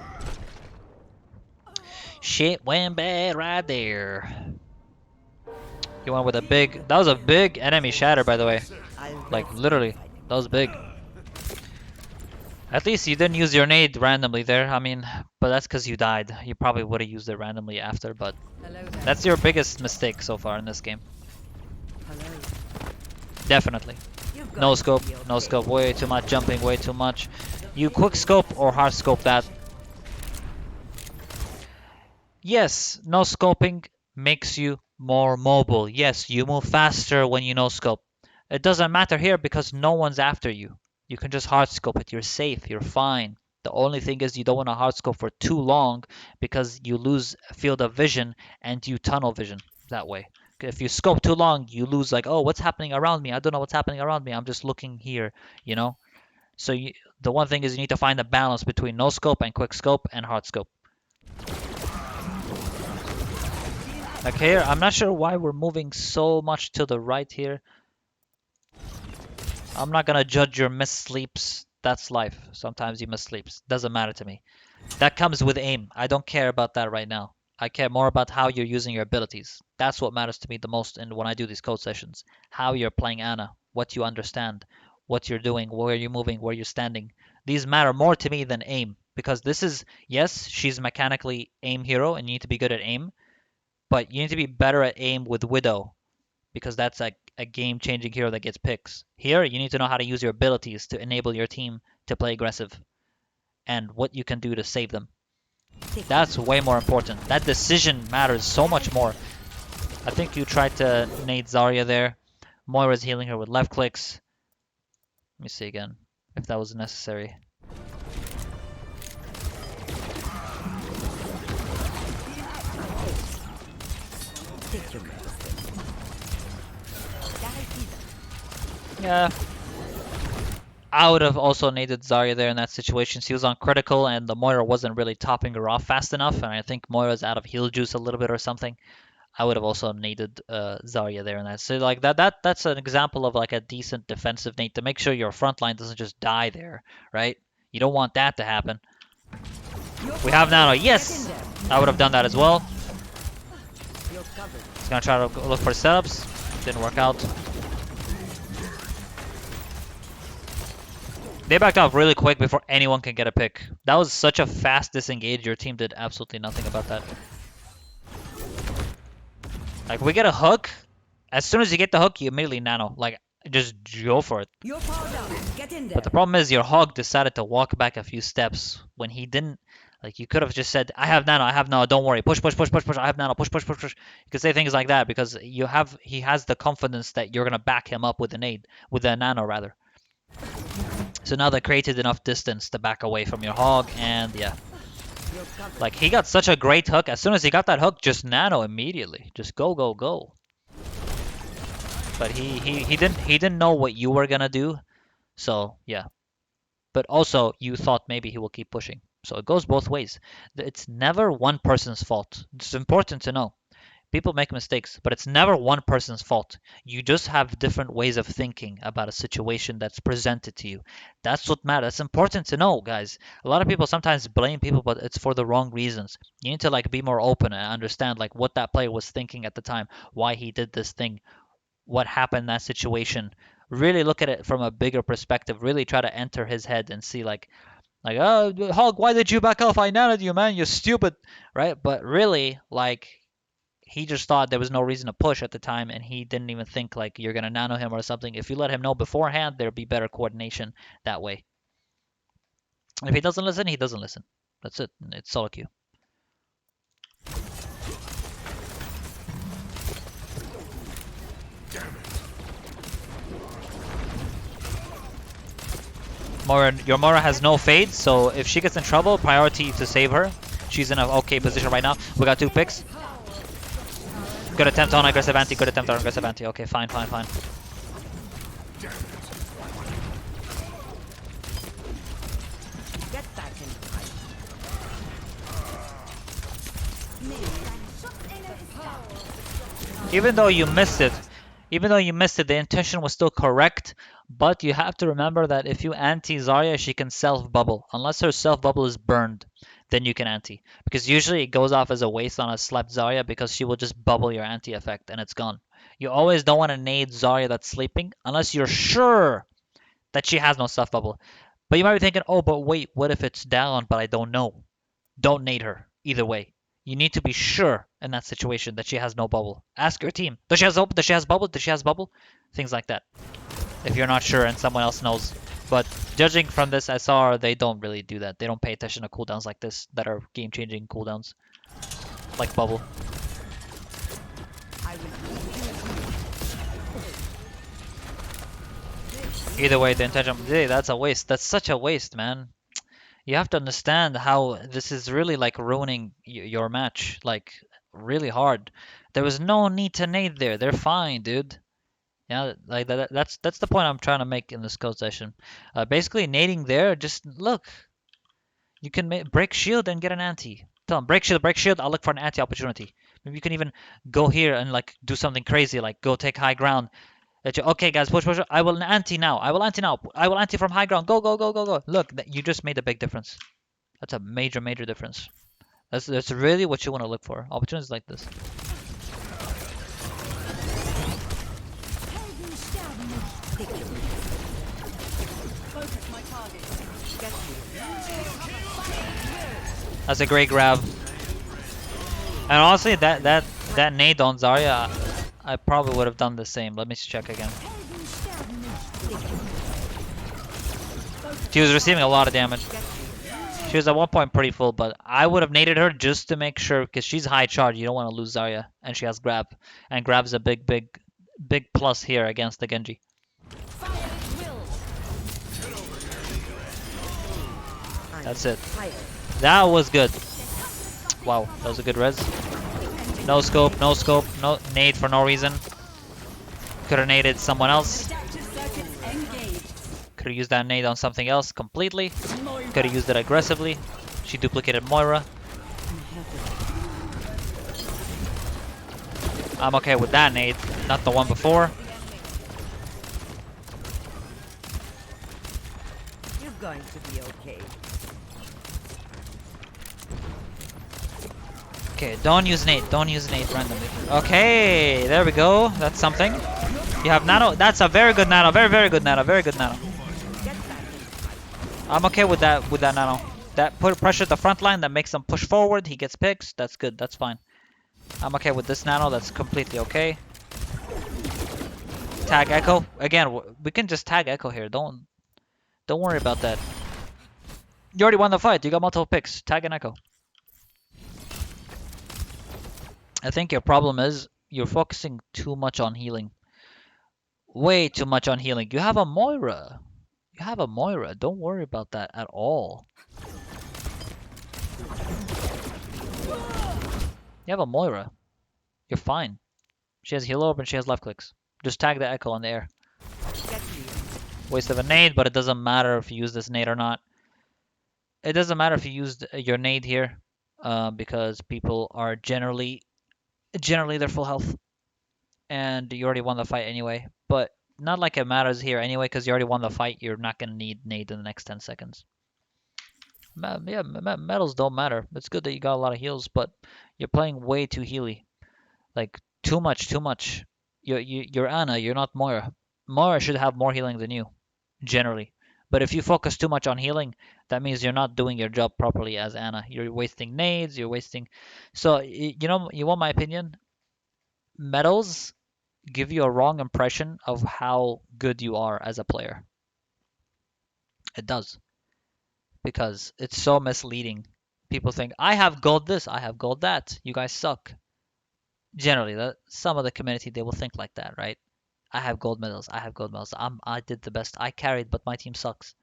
Shit went bad right there. He went with a big... That was a big enemy shatter, by the way. I'll Like, rest literally. when finding That was big. At least you didn't use your nade randomly there. I mean, but that's because you died. You probably would have used it randomly after, but Hello there. that's your biggest mistake so far in this game. Hello. Definitely. You've No got scope, to be no okay. scope, way too much jumping, way too much. You quick scope or hard scope that. Yes, no scoping makes you more mobile. Yes, you move faster when you no scope. It doesn't matter here because no one's after you. You can just hard scope it. You're safe. You're fine. The only thing is you don't want to hard scope for too long because you lose field of vision and you tunnel vision that way. If you scope too long, you lose like, oh, what's happening around me? I don't know what's happening around me. I'm just looking here, you know? So the one thing is you need to find a balance between no scope and quick scope and hard scope. Like here, I'm not sure why we're moving so much to the right here. I'm not gonna judge your missleeps. That's life. Sometimes you miss sleeps. Doesn't matter to me. That comes with aim. I don't care about that right now. I care more about how you're using your abilities. That's what matters to me the most in when I do these code sessions. How you're playing Ana, what you understand, what you're doing, where you're moving, where you're standing. These matter more to me than aim. Because this is, yes, she's mechanically aim hero and you need to be good at aim. But you need to be better at aim with Widow because that's a game-changing hero that gets picks. Here, you need to know how to use your abilities to enable your team to play aggressive and what you can do to save them. That's way more important. That decision matters so much more. I think you tried to nade Zarya there. Moira's healing her with left clicks. Let me see again if that was necessary. Take your medicine. Yeah. I would have also naded Zarya there in that situation. She was on critical and the Moira wasn't really topping her off fast enough. And I think Moira's out of heal juice a little bit or something. I would have also naded Zarya there in that. So like that's an example of like a decent defensive nade to make sure your front line doesn't just die there, right? You don't want that to happen. We have Nano. Yes! I would have done that as well. He's gonna try to look for setups. Didn't work out. They backed off really quick before anyone can get a pick. That was such a fast disengage. Your team did absolutely nothing about that. Like, we get a hook. As soon as you get the hook, you immediately nano. Like, just go for it. You're powered up. Get in there. But the problem is your hog decided to walk back a few steps when he didn't. Like, you could have just said, I have nano, don't worry. Push, push, push, push, push, I have nano, push, push, push, push. You could say things like that because he has the confidence that you're going to back him up with a nade, with a nano rather. So now they created enough distance to back away from your hog, and yeah. Like, he got such a great hook. As soon as he got that hook, just nano immediately. Just go, go, go. But he didn't know what you were gonna do. So yeah. But also you thought maybe he will keep pushing. So it goes both ways. It's never one person's fault. It's important to know. People make mistakes, but it's never one person's fault. You just have different ways of thinking about a situation that's presented to you. That's what matters. It's important to know, guys. A lot of people sometimes blame people, but it's for the wrong reasons. You need to like be more open and understand like what that player was thinking at the time, why he did this thing, what happened in that situation. Really look at it from a bigger perspective. Really try to enter his head and see like, oh, Hog, why did you back off? I nanoed you, man. You're stupid, right? But really, like, he just thought there was no reason to push at the time, and he didn't even think like you're gonna nano him or something. If you let him know beforehand, there'd be better coordination that way. And if he doesn't listen, he doesn't listen. That's it. It's solo queue. Your Moira has no fade, so if she gets in trouble, priority to save her. She's in an okay position right now. We got 2 picks. Good attempt on aggressive anti, good attempt on aggressive anti. Okay, fine, fine, fine. Get back in the fight. Even though you missed it, Even though you missed it, the intention was still correct. But you have to remember that if you anti Zarya, she can self-bubble. Unless her self-bubble is burned, then you can anti. Because usually it goes off as a waste on a slept Zarya because she will just bubble your anti effect and it's gone. You always don't want to nade Zarya that's sleeping unless you're sure that she has no self-bubble. But you might be thinking, oh, but wait, what if it's down, but I don't know? Don't nade her. Either way. You need to be sure in that situation that she has no bubble. Ask your team. Does she have bubble? Does she has bubble? Does she has bubble? Things like that. If you're not sure and someone else knows. But judging from this SR, they don't really do that. They don't pay attention to cooldowns like this that are game-changing cooldowns. Like bubble. I will. Either way, the intention, hey, that's a waste. That's such a waste, man. You have to understand how this is really like ruining your match, like really hard. There was no need to nade there. They're fine, dude. Yeah, like that's the point I'm trying to make in this code session. Basically, nading there, just look. You can break shield and get an anti. Tell them break shield. I'll look for an anti opportunity. Maybe you can even go here and like do something crazy, like go take high ground. Okay, guys, push. I will anti now. I will anti now. I will anti from high ground. Go, go, go, go, go. Look, you just made a big difference. That's a major, major difference. That's really what you want to look for. Opportunities like this. That's a great grab. And honestly, that nade on Zarya, I probably would have done the same. Let me check again. She was receiving a lot of damage. She was at one point pretty full, but I would have naded her just to make sure, because she's high charge. You don't want to lose Zarya, and she has grab, and grab's a big plus here against the Genji. That's it. That was good. Wow, that was a good res. No scope, no nade for no reason. Could have naded someone else. Could have used that nade on something else completely. Could have used it aggressively. She duplicated Moira. I'm okay with that nade, not the one before. You're going to be okay. Okay, don't use nade randomly. Okay, there we go. That's something. You have nano. That's a very good nano. Very good nano. Very good nano. I'm okay with that nano. That put pressure at the front line, that makes him push forward. He gets picks. That's good. That's fine. I'm okay with this nano. That's completely okay. Tag Echo. Again, we can just tag Echo here. Don't worry about that. You already won the fight. You got multiple picks. Tag an Echo. I think your problem is you're focusing too much on healing. Way too much on healing. You have a Moira. You have a Moira. Don't worry about that at all. You have a Moira. You're fine. She has heal orb and she has left clicks. Just tag the Echo on the air. Waste of a nade, but it doesn't matter if you use this nade or not. It doesn't matter if you used your nade here, because people are generally they're full health, and you already won the fight anyway. But not like it matters here anyway, because you already won the fight. You're not gonna need nade in the next 10 seconds. Yeah, medals don't matter. It's good that you got a lot of heals, but you're playing way too healy. Like too much. You're Ana. You're not Moira. Moira should have more healing than you, generally. But if you focus too much on healing, that means you're not doing your job properly as Ana. You're wasting nades. You're wasting. So you want my opinion? Medals give you a wrong impression of how good you are as a player. It does. Because it's so misleading. People think, I have gold this, I have gold that. You guys suck. Generally, some of the community, they will think like that, right? I have gold medals. I did the best. I carried, but my team sucks.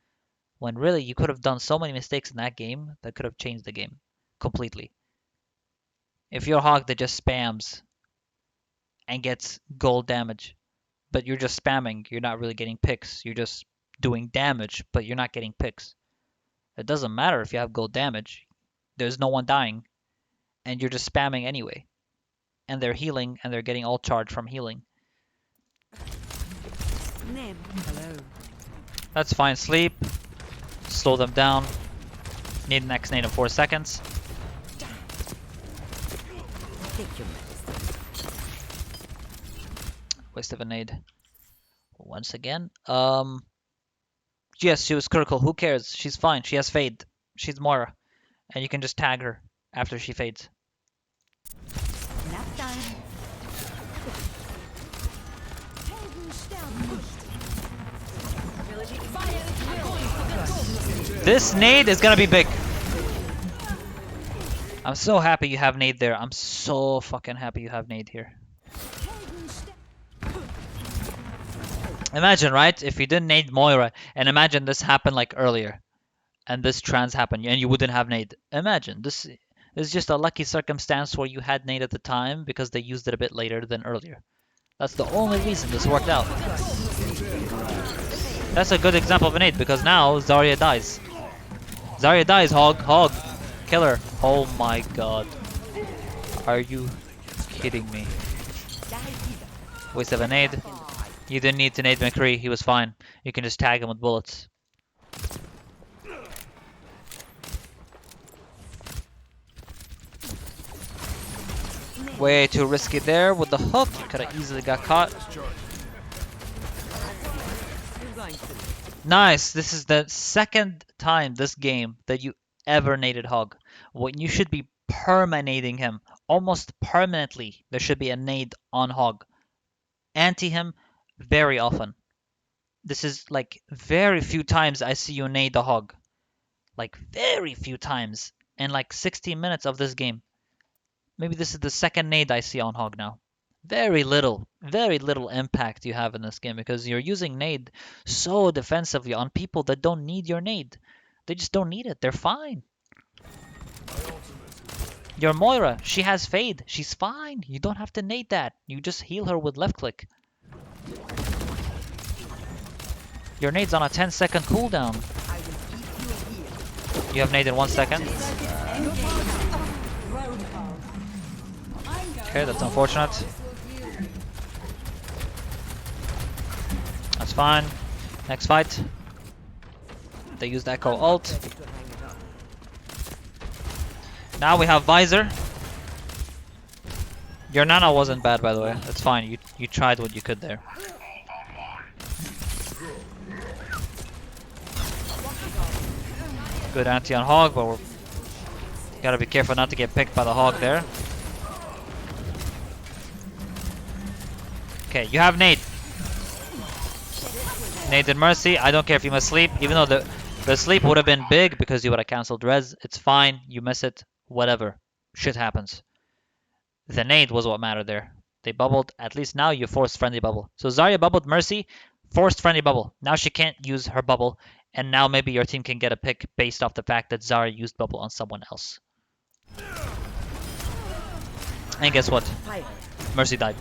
When really, you could have done so many mistakes in that game that could have changed the game completely. If you're a hog that just spams and gets gold damage, but you're just spamming, you're not really getting picks. You're just doing damage, but you're not getting picks. It doesn't matter if you have gold damage. There's no one dying, and you're just spamming anyway. And they're healing, and they're getting all charged from healing. Name. Hello. That's fine. Sleep. Slow them down. Need next nade in 4 seconds. Take your medicine. Waste of a nade. Once again. Yes, she was critical. Who cares? She's fine. She has fade. She's Moira. And you can just tag her after she fades. Nap time. This nade is gonna be big. I'm so happy you have nade there. I'm so fucking happy you have nade here. Imagine, right? If you didn't nade Moira, and imagine this happened like earlier, and this trans happened, and you wouldn't have nade. Imagine this is just a lucky circumstance where you had nade at the time because they used it a bit later than earlier. That's the only reason this worked out. That's a good example of a nade because now Zarya dies. Zarya dies, Hog, kill her. Oh my god. Are you kidding me? Waste of a nade. You didn't need to nade McCree, he was fine. You can just tag him with bullets. Way too risky there with the hook. You could have easily got caught. Nice. This is the second time this game that you ever naded Hog. When you should be perma-nading him. Almost permanently, there should be a nade on Hog. Anti him very often. This is like very few times I see you nade the Hog. Like very few times. In like 16 minutes of this game. Maybe this is the second nade I see on Hog now. Very little impact you have in this game because you're using nade so defensively on people that don't need your nade. They just don't need it. They're fine. Your Moira, she has fade. She's fine. You don't have to nade that. You just heal her with left click. Your nade's on a 10-second cooldown. You have nade in 1 second. Okay, that's unfortunate. That's fine. Next fight. They used Echo ult. Now we have Visor. Your Nana wasn't bad, by the way. That's fine. You tried what you could there. Good anti on Hog, but we're gotta be careful not to get picked by the Hog there. Okay, you have nade. Nade and Mercy. I don't care if you must sleep, even though the sleep would have been big because you would have cancelled res. It's fine. You miss it. Whatever. Shit happens. The nade was what mattered there. They bubbled. At least now you forced friendly bubble. So Zarya bubbled Mercy, forced friendly bubble. Now she can't use her bubble, and now maybe your team can get a pick based off the fact that Zarya used bubble on someone else. And guess what? Mercy died.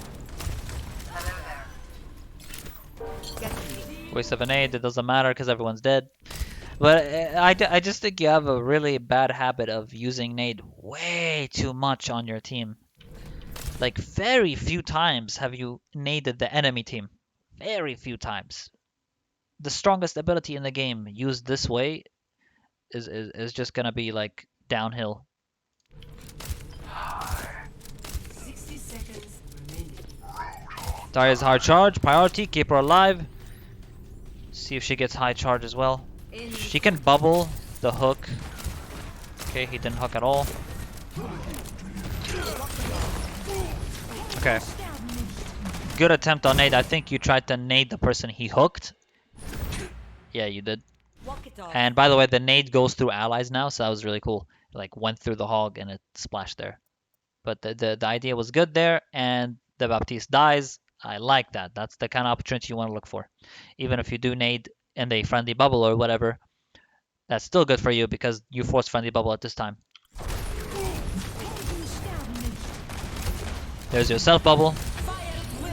Waste of an aid, it doesn't matter because everyone's dead. But I just think you have a really bad habit of using nade way too much on your team. Like very few times have you naded the enemy team. Very few times. The strongest ability in the game used this way is just gonna be like downhill. 60 seconds remaining. Zarya's hard charge, priority, keep her alive. See if she gets high charge as well. She can bubble the hook. Okay, he didn't hook at all. Okay. Good attempt on nade. I think you tried to nade the person he hooked. Yeah, you did. And by the way, the nade goes through allies now, so that was really cool. It, like went through the Hog and it splashed there. But the idea was good there, and the Baptiste dies. I like that. That's the kind of opportunity you want to look for. Even if you do nade and they friendly bubble or whatever, that's still good for you because you forced friendly bubble at this time. There's your self bubble.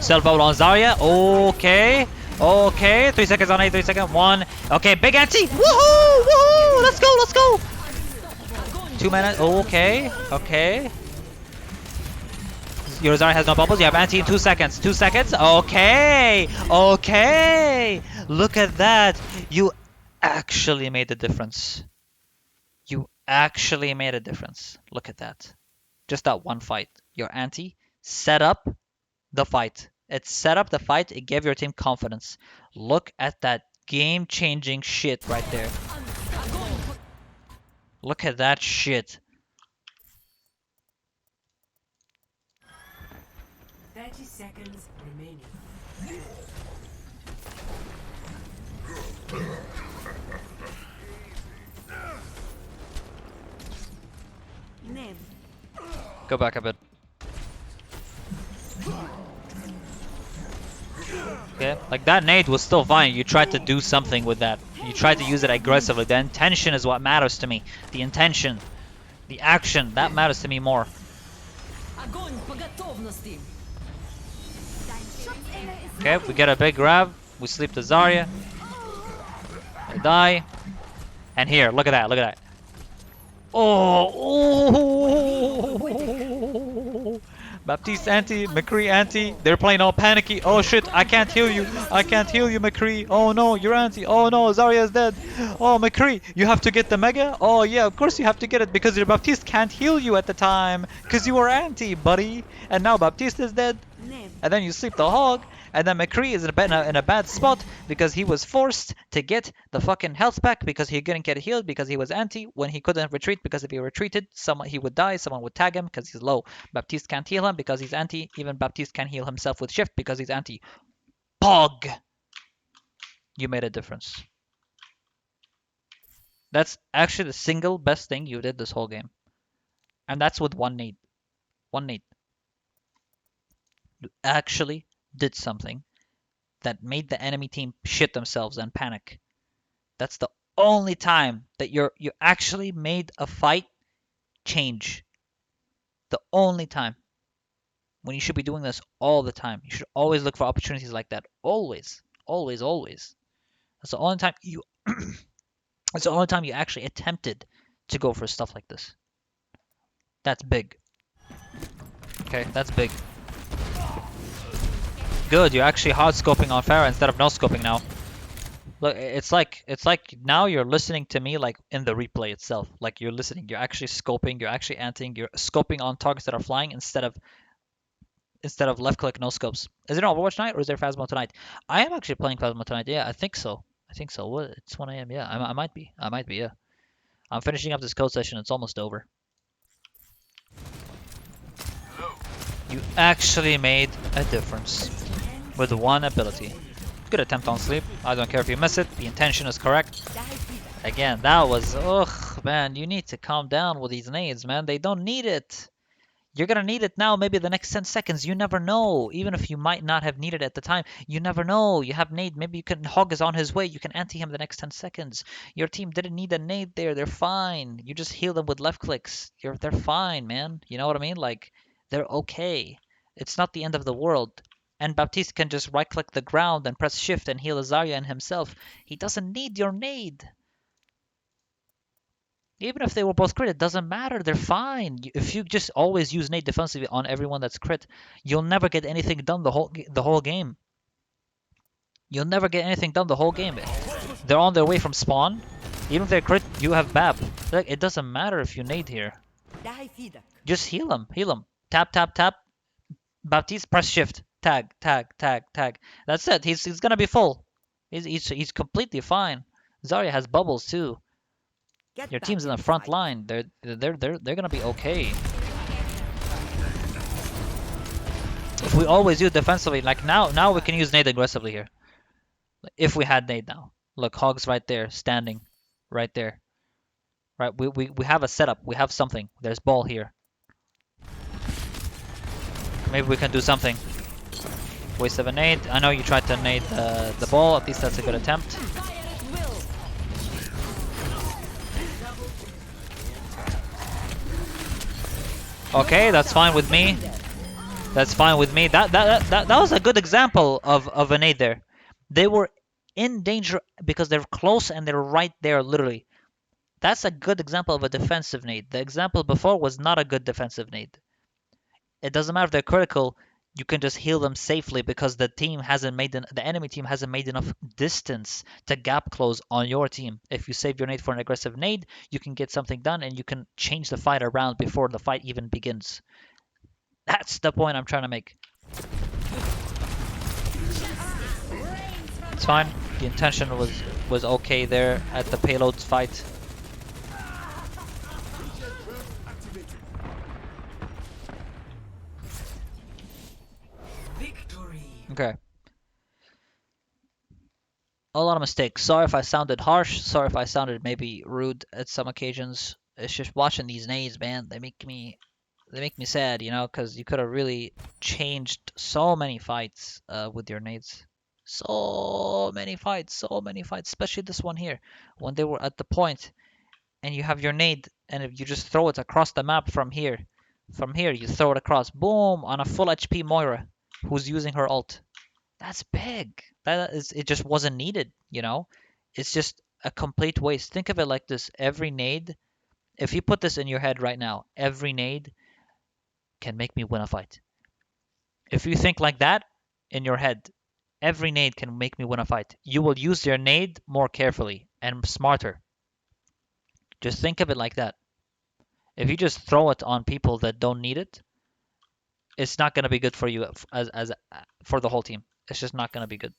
Self bubble on Zarya. Okay. Okay. 3 seconds on 8. 3 seconds. 1. Okay. Big anti. Woohoo! Woohoo! Let's go. Let's go. 2 minutes. Okay. Okay. Your Zarya has no bubbles. You have anti in 2 seconds. 2 seconds. Okay. Okay. Look at that. You actually made a difference. You actually made a difference. Look at that. Just that one fight. Your anti set up the fight. It set up the fight. It gave your team confidence. Look at that game-changing shit right there. Look at that shit. 30 seconds remaining. Name. Go back a bit. Okay, like that nade was still fine. You tried to do something with that. You tried to use it aggressively. The intention is what matters to me. The intention. The action. That matters to me more. Okay, we get a big grab. We sleep the Zarya. They die. And here, look at that, look at that. Oh! Baptiste anti, McCree anti. They're playing all panicky. Oh shit, I can't heal you. I can't heal you, McCree. Oh no, you're anti. Oh no, Zarya is dead. Oh, McCree, you have to get the mega? Oh yeah, of course you have to get it because your Baptiste can't heal you at the time. Because you were anti, buddy. And now Baptiste is dead. Name. And then you sleep the hog. And then McCree is in a bad spot because he was forced to get the fucking health pack because he couldn't get healed because he was anti when he couldn't retreat because if he retreated, he would die. Someone would tag him because he's low. Baptiste can't heal him because he's anti. Even Baptiste can't heal himself with shift because he's anti. Pog! You made a difference. That's actually the single best thing you did this whole game. And that's with one nade. One nade. You actually did something that made the enemy team shit themselves and panic. That's the only time that you actually made a fight change. The only time. When you should be doing this all the time. You should always look for opportunities like that. Always. Always, always. That's the only time you that's the only time you actually attempted to go for stuff like this. That's big. Okay, that's big. Good, you're actually hard scoping on Pharah instead of no scoping now. Look, it's like now you're listening to me like in the replay itself. Like you're listening, you're actually scoping, you're actually anting, you're scoping on targets that are flying instead of left click no scopes. Is it an Overwatch tonight or is there Phasmo tonight? I am actually playing Phasmo tonight. Yeah, I think so. I think so. What? It's 1 a.m. Yeah, I might be. I might be. Yeah. I'm finishing up this code session. It's almost over. You actually made a difference with one ability. Good attempt on sleep. I don't care if you miss it. The intention is correct. Again, that was... Ugh, man. You need to calm down with these nades, man. They don't need it. You're gonna need it now, maybe the next 10 seconds. You never know. Even if you might not have needed it at the time, you never know. You have nade. Maybe you can... Hog is on his way. You can anti him the next 10 seconds. Your team didn't need a nade there. They're fine. You just heal them with left clicks. They're fine, man. You know what I mean? Like, they're okay. It's not the end of the world. And Baptiste can just right-click the ground and press shift and heal Zarya and himself. He doesn't need your nade. Even if they were both crit, it doesn't matter. They're fine. If you just always use nade defensively on everyone that's crit, you'll never get anything done the whole game. You'll never get anything done the whole game. They're on their way from spawn. Even if they're crit, you have Bab. Like, it doesn't matter if you nade here. Just heal him. Heal him. Tap, tap, tap. Baptiste, press shift. Tag, tag, tag, tag. That's it. He's gonna be full. He's completely fine. Zarya has bubbles too. Your team's in the front line. They're gonna be okay. If we always use defensively, like now we can use nade aggressively here. If we had nade now. Look, Hog's right there, standing, right there. Right, we have a setup. We have something. There's ball here. Maybe we can do something. Waste of a nade. I know you tried to nade the ball. At least that's a good attempt. Okay, that's fine with me. That's fine with me. That was a good example of a nade there. They were in danger because they're close and they're right there, literally. That's a good example of a defensive nade. The example before was not a good defensive nade. it doesn't matter if they're critical. You can just heal them safely because the enemy team hasn't made enough distance to gap close on your team. If you save your nade for an aggressive nade, you can get something done and you can change the fight around before the fight even begins. That's the point I'm trying to make. It's fine. The intention was okay there at the payloads fight. Victory. Okay. A lot of mistakes. Sorry if I sounded harsh. Sorry if I sounded maybe rude at some occasions. It's just watching these nades, man. They make me sad, you know, because you could have really changed so many fights with your nades. So many fights, especially this one here, when they were at the point, and you have your nade, and if you just throw it across the map from here, you throw it across, boom, on a full HP Moira, who's using her ult. That's big. It just wasn't needed, you know? It's just a complete waste. Think of it like this. Every nade, if you put this in your head right now, every nade can make me win a fight. If you think like that in your head, every nade can make me win a fight. You will use your nade more carefully and smarter. Just think of it like that. If you just throw it on people that don't need it, it's not going to be good for you as for the whole team. It's just not going to be good.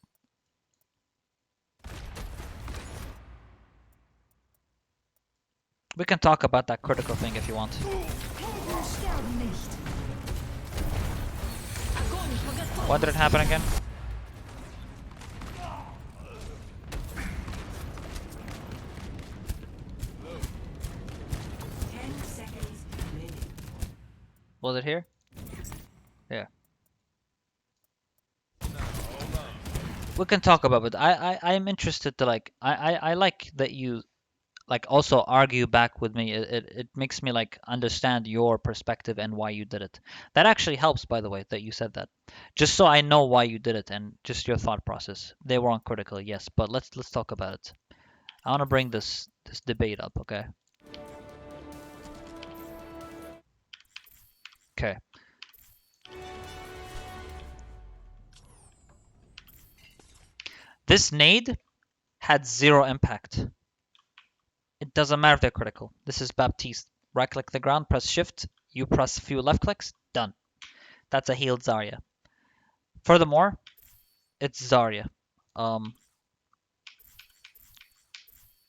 We can talk about that critical thing if you want. What did it happen again? Was it here? Yeah. We can talk about it. I'm interested to like I like that you like also argue back with me. It makes me like understand your perspective and why you did it. That actually helps, by the way, that you said that. Just so I know why you did it and just your thought process. They were uncritical, yes, but let's talk about it. I want to bring this debate up, okay? Okay. This nade had 0 impact. It doesn't matter if they're critical. This is Baptiste. Right click the ground, press shift, you press a few left clicks, done. That's a healed Zarya. Furthermore, it's Zarya.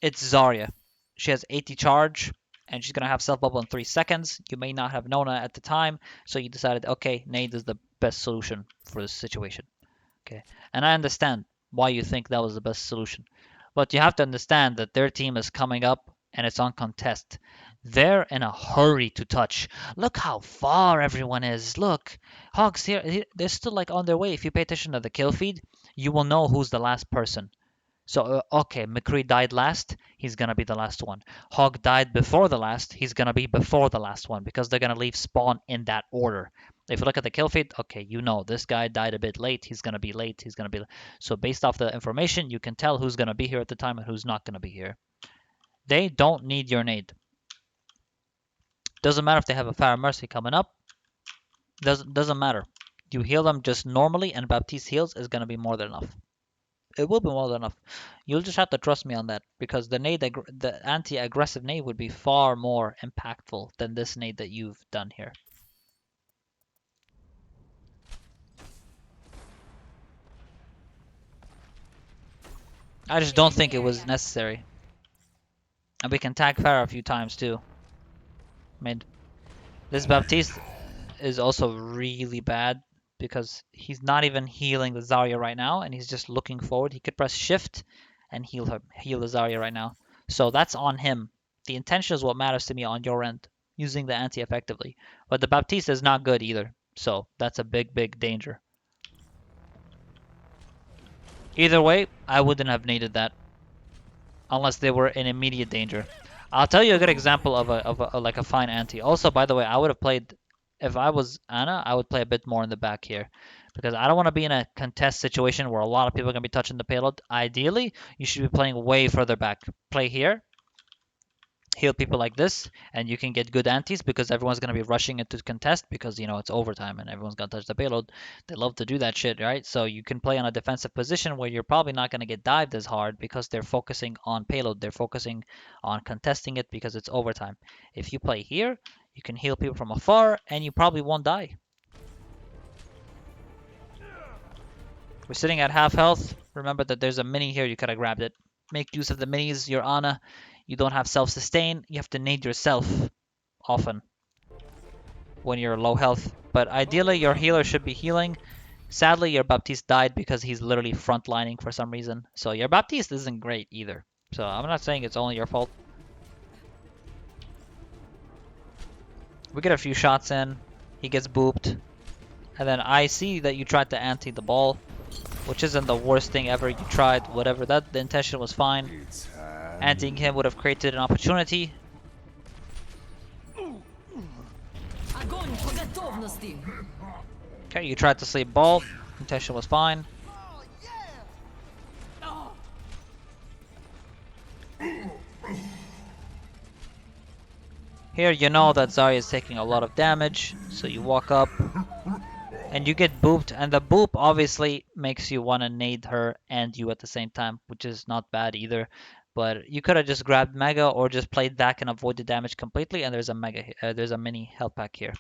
It's Zarya. She has 80 charge, and she's gonna have self bubble in 3 seconds. You may not have known that at the time, so you decided, okay, nade is the best solution for this situation. Okay, and I understand why you think that was the best solution. But you have to understand that their team is coming up and it's on contest. They're in a hurry to touch. Look how far everyone is. Look, Hogs here, they're still like on their way. If you pay attention to the kill feed, you will know who's the last person. So, okay, McCree died last, he's gonna be the last one. Hog died before the last, he's gonna be before the last one because they're gonna leave spawn in that order. If you look at the kill feed, okay, you know this guy died a bit late, he's gonna be late, he's gonna be. So based off the information, you can tell who's gonna be here at the time and who's not gonna be here. They don't need your nade. Doesn't matter if they have a Fire Mercy coming up. Doesn't matter. You heal them just normally, and Baptiste heals is gonna be more than enough. It will be more than enough. You'll just have to trust me on that because the anti-aggressive nade would be far more impactful than this nade that you've done here. I just don't think it was necessary. And we can tag Farah a few times too. I mean, this Baptiste is also really bad because he's not even healing the Zarya right now, and he's just looking forward. He could press shift and heal the Zarya right now. So that's on him. The intention is what matters to me on your end, using the anti effectively. But the Baptiste is not good either. So that's a big danger. Either way, I wouldn't have needed that unless they were in immediate danger. I'll tell you a good example of a like a fine anti. Also, by the way, I would have played. If I was Ana, I would play a bit more in the back here because I don't want to be in a contest situation where a lot of people are going to be touching the payload. Ideally, you should be playing way further back. Play here. heal people like this, and you can get good antis because everyone's going to be rushing it to contest because, you know, it's overtime and everyone's going to touch the payload. They love to do that shit, right? So you can play on a defensive position where you're probably not going to get dived as hard because they're focusing on payload. They're focusing on contesting it because it's overtime. If you play here, you can heal people from afar and you probably won't die. We're sitting at half health. Remember that there's a mini here. You could have grabbed it. Make use of the minis. You're Ana. You don't have self-sustain. You have to nade yourself often when you're low health. But ideally, your healer should be healing. Sadly, your Baptiste died because he's literally frontlining for some reason. So your Baptiste isn't great either. So I'm not saying it's only your fault. We get a few shots in. He gets booped. And then I see that you tried to anti the ball, which isn't the worst thing ever. You tried, whatever. That the intention was fine. Anting him would have created an opportunity. Okay, you tried to sleep ball. Intention was fine. Here you know that Zarya is taking a lot of damage, so you walk up and you get booped, and the boop obviously makes you want to nade her and you at the same time, which is not bad either. But you could have just grabbed Mega or just played back and avoid the damage completely, and there's a there's a mini health pack here.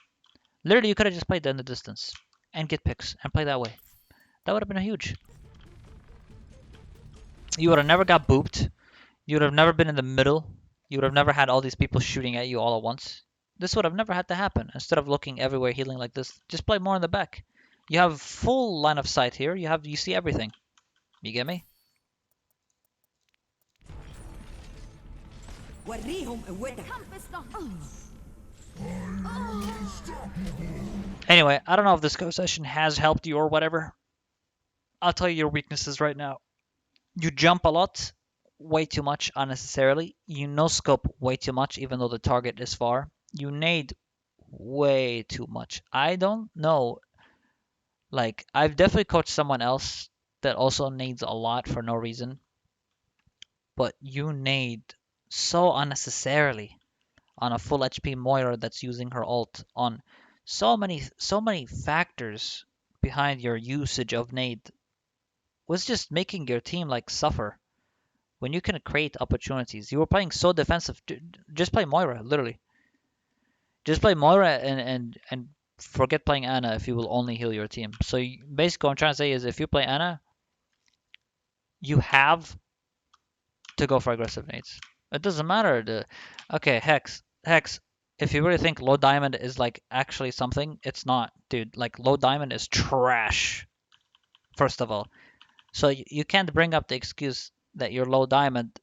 Literally, you could have just played in the distance and get picks and play that way. That would have been a huge. You would have never got booped. You would have never been in the middle. You would have never had all these people shooting at you all at once. This would have never had to happen. Instead of looking everywhere healing like this, just play more in the back. You have full line of sight here. You see everything. You get me? Anyway, I don't know if this go session has helped you or whatever. I'll tell you your weaknesses right now. You jump a lot, way too much unnecessarily. You no scope way too much, even though the target is far. You nade way too much. I don't know. Like, I've definitely coached someone else that also nades a lot for no reason. But you nade so unnecessarily on a full HP Moira that's using her ult, on so many factors behind your usage of nade was just making your team like suffer when you can create opportunities. You were playing so defensive. Just play Moira, literally. Just play Moira and forget playing Ana if you will only heal your team. So basically what I'm trying to say is if you play Ana, you have to go for aggressive nades. It doesn't matter. Okay, Hex. If you really think low diamond is like actually something, it's not, dude. Like low diamond is trash, first of all. So you can't bring up the excuse that you're low diamond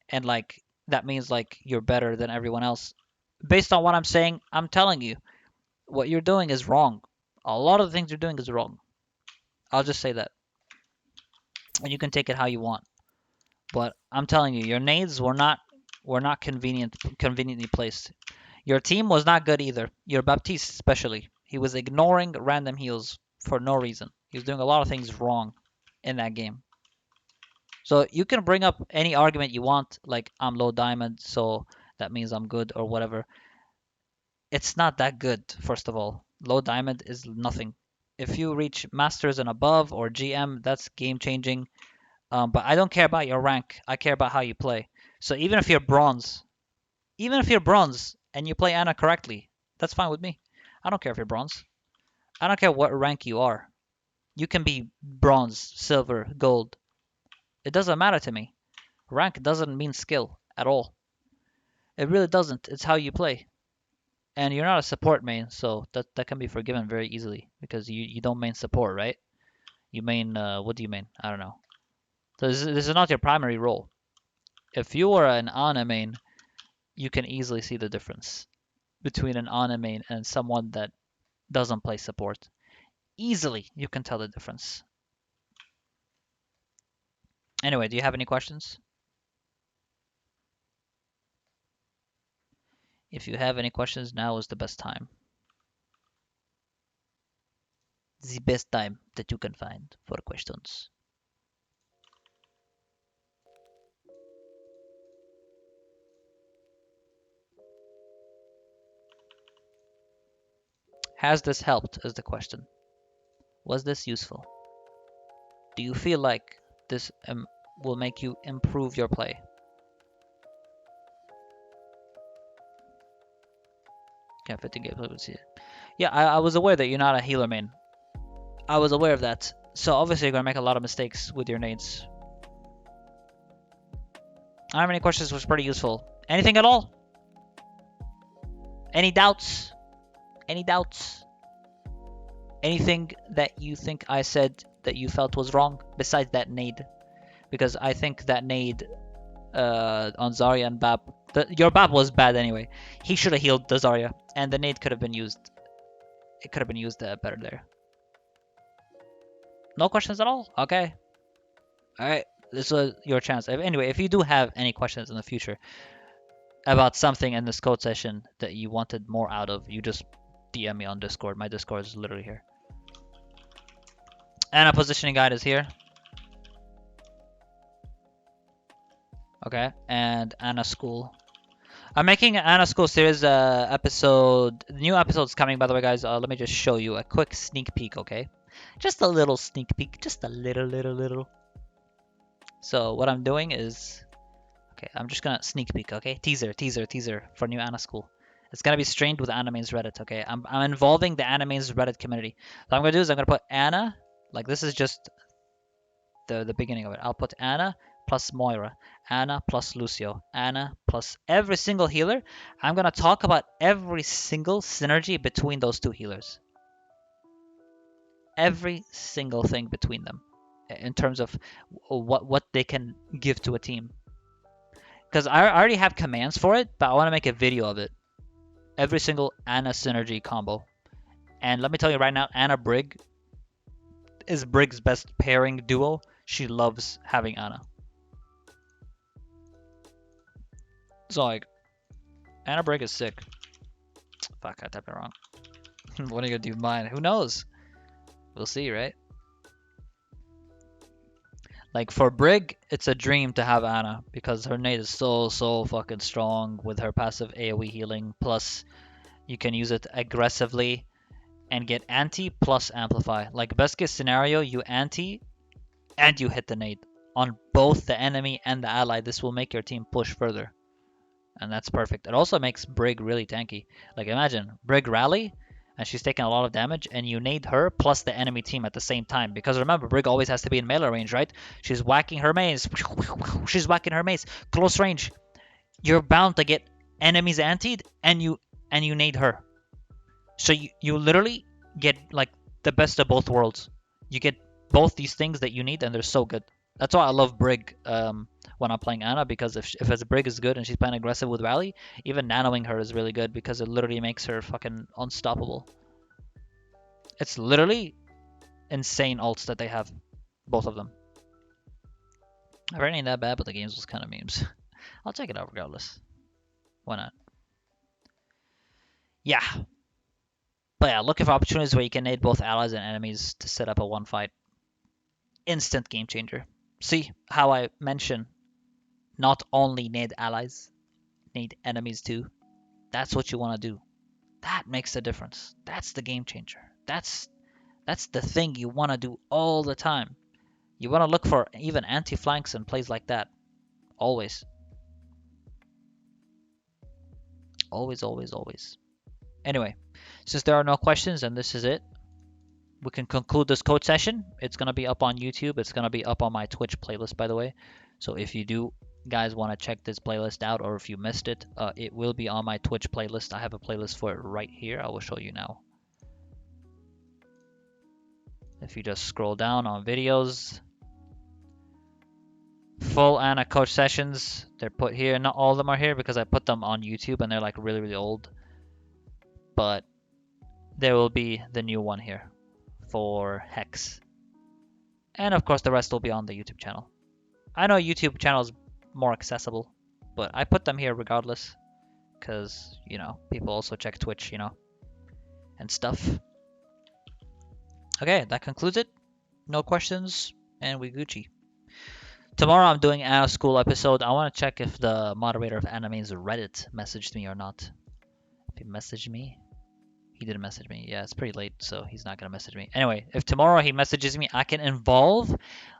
and like that means like you're better than everyone else. Based on what I'm saying, I'm telling you, what you're doing is wrong. A lot of the things you're doing is wrong. I'll just say that. And you can take it how you want. But I'm telling you, your nades were not conveniently placed. Your team was not good either. Your Baptiste especially. He was ignoring random heals for no reason. He was doing a lot of things wrong in that game. So you can bring up any argument you want, like I'm low diamond, so that means I'm good or whatever. It's not that good, first of all. Low diamond is nothing. If you reach masters and above or GM, that's game changing. But I don't care about your rank. I care about how you play. So even if you're bronze and you play Ana correctly, that's fine with me. I don't care if you're bronze. I don't care what rank you are. You can be bronze, silver, gold. It doesn't matter to me. Rank doesn't mean skill at all. It really doesn't. It's how you play. And you're not a support main, so that can be forgiven very easily because you don't main support, right? You main, what do you main? I don't know. So this is not your primary role. If you are an Ana main, you can easily see the difference between an Ana main and someone that doesn't play support. Easily, you can tell the difference. Anyway, do you have any questions? If you have any questions, now is the best time. The best time that you can find for questions. Has this helped is the question. Was this useful? Do you feel like this will make you improve your play? Can't fit the game. Let's see it. Yeah, I was aware that you're not a healer main. I was aware of that. So obviously you're gonna make a lot of mistakes with your nades. I don't have any questions. Was pretty useful. Anything at all? Any doubts? Any doubts? Anything that you think I said that you felt was wrong besides that nade? Because I think that nade on Zarya and Bab, your Bab was bad anyway. He should have healed the Zarya, and the nade could have been used. It could have been used better there. No questions at all? Okay. Alright, this was your chance. Anyway, if you do have any questions in the future about something in this code session that you wanted more out of, you just DM me on Discord. My Discord is literally here. And a positioning guide is here. Okay, and Anna School. I'm making an Anna School series episode. New episodes coming, by the way, guys. Let me just show you a quick sneak peek, okay? Just a little sneak peek. Just a little. So what I'm doing is... Okay, I'm just gonna sneak peek, okay? Teaser for new Anna School. It's gonna be streamed with Animains Reddit, okay? I'm involving the Animains Reddit community. So what I'm gonna do is I'm gonna put Anna, like this is just the beginning of it. I'll put Anna plus Moira, Anna plus Lucio, Anna plus every single healer. I'm gonna talk about every single synergy between those two healers. Every single thing between them, in terms of what they can give to a team. Because I already have commands for it, but I want to make a video of it. Every single Anna synergy combo. And let me tell you right now, Anna Brig is Brig's best pairing duo. She loves having Anna. So like, Anna Brig is sick. Fuck, I typed it wrong. What are you gonna do mine? Who knows? We'll see, right? Like for Brig, it's a dream to have Anna because her nade is so fucking strong with her passive AoE healing. Plus, you can use it aggressively and get anti plus amplify. Like best case scenario, you anti and you hit the nade on both the enemy and the ally. This will make your team push further, and that's perfect. It also makes Brig really tanky. Like imagine Brig rally and she's taking a lot of damage, and you nade her plus the enemy team at the same time. Because remember, Brig always has to be in melee range, right? She's whacking her mace. She's whacking her mace. Close range. You're bound to get enemies antied, and you nade her. So you literally get like the best of both worlds. You get both these things that you need, and they're so good. That's why I love Brig when I'm playing Anna, because if his Brig is good and she's playing aggressive with rally, even nanoing her is really good because it literally makes her fucking unstoppable. It's literally insane ults that they have, both of them. I really ain't that bad, but the games was kind of memes. I'll check it out regardless. Why not? Yeah. But yeah, looking for opportunities where you can nade both allies and enemies to set up a one fight. Instant game changer. See how I mention not only nade allies, nade enemies too. That's what you want to do. That makes the difference. That's the game changer. That's the thing you want to do all the time. You want to look for even anti-flanks and plays like that. Always. Always. Anyway, since there are no questions and this is it, we can conclude this code session. It's going to be up on YouTube. It's going to be up on my Twitch playlist, by the way. So if you do guys want to check this playlist out, or if you missed it, it will be on my Twitch playlist. I have a playlist for it right here. I will show you now. If you just scroll down on videos, full Anna coach sessions, they're put here. Not all of them are here because I put them on YouTube and they're like really old. But there will be the new one here for Hex. And of course the rest will be on the YouTube channel. I know YouTube channel is more accessible, but I put them here regardless because, you know, people also check Twitch, you know, and stuff. Okay, that concludes it. No questions, and we Gucci. Tomorrow I'm doing Anna School episode. I want to check if the moderator of Animains Reddit messaged me or not. If he messaged me, He didn't message me. Yeah, it's pretty late, so he's not gonna message me. Anyway, if tomorrow he messages me, I can involve.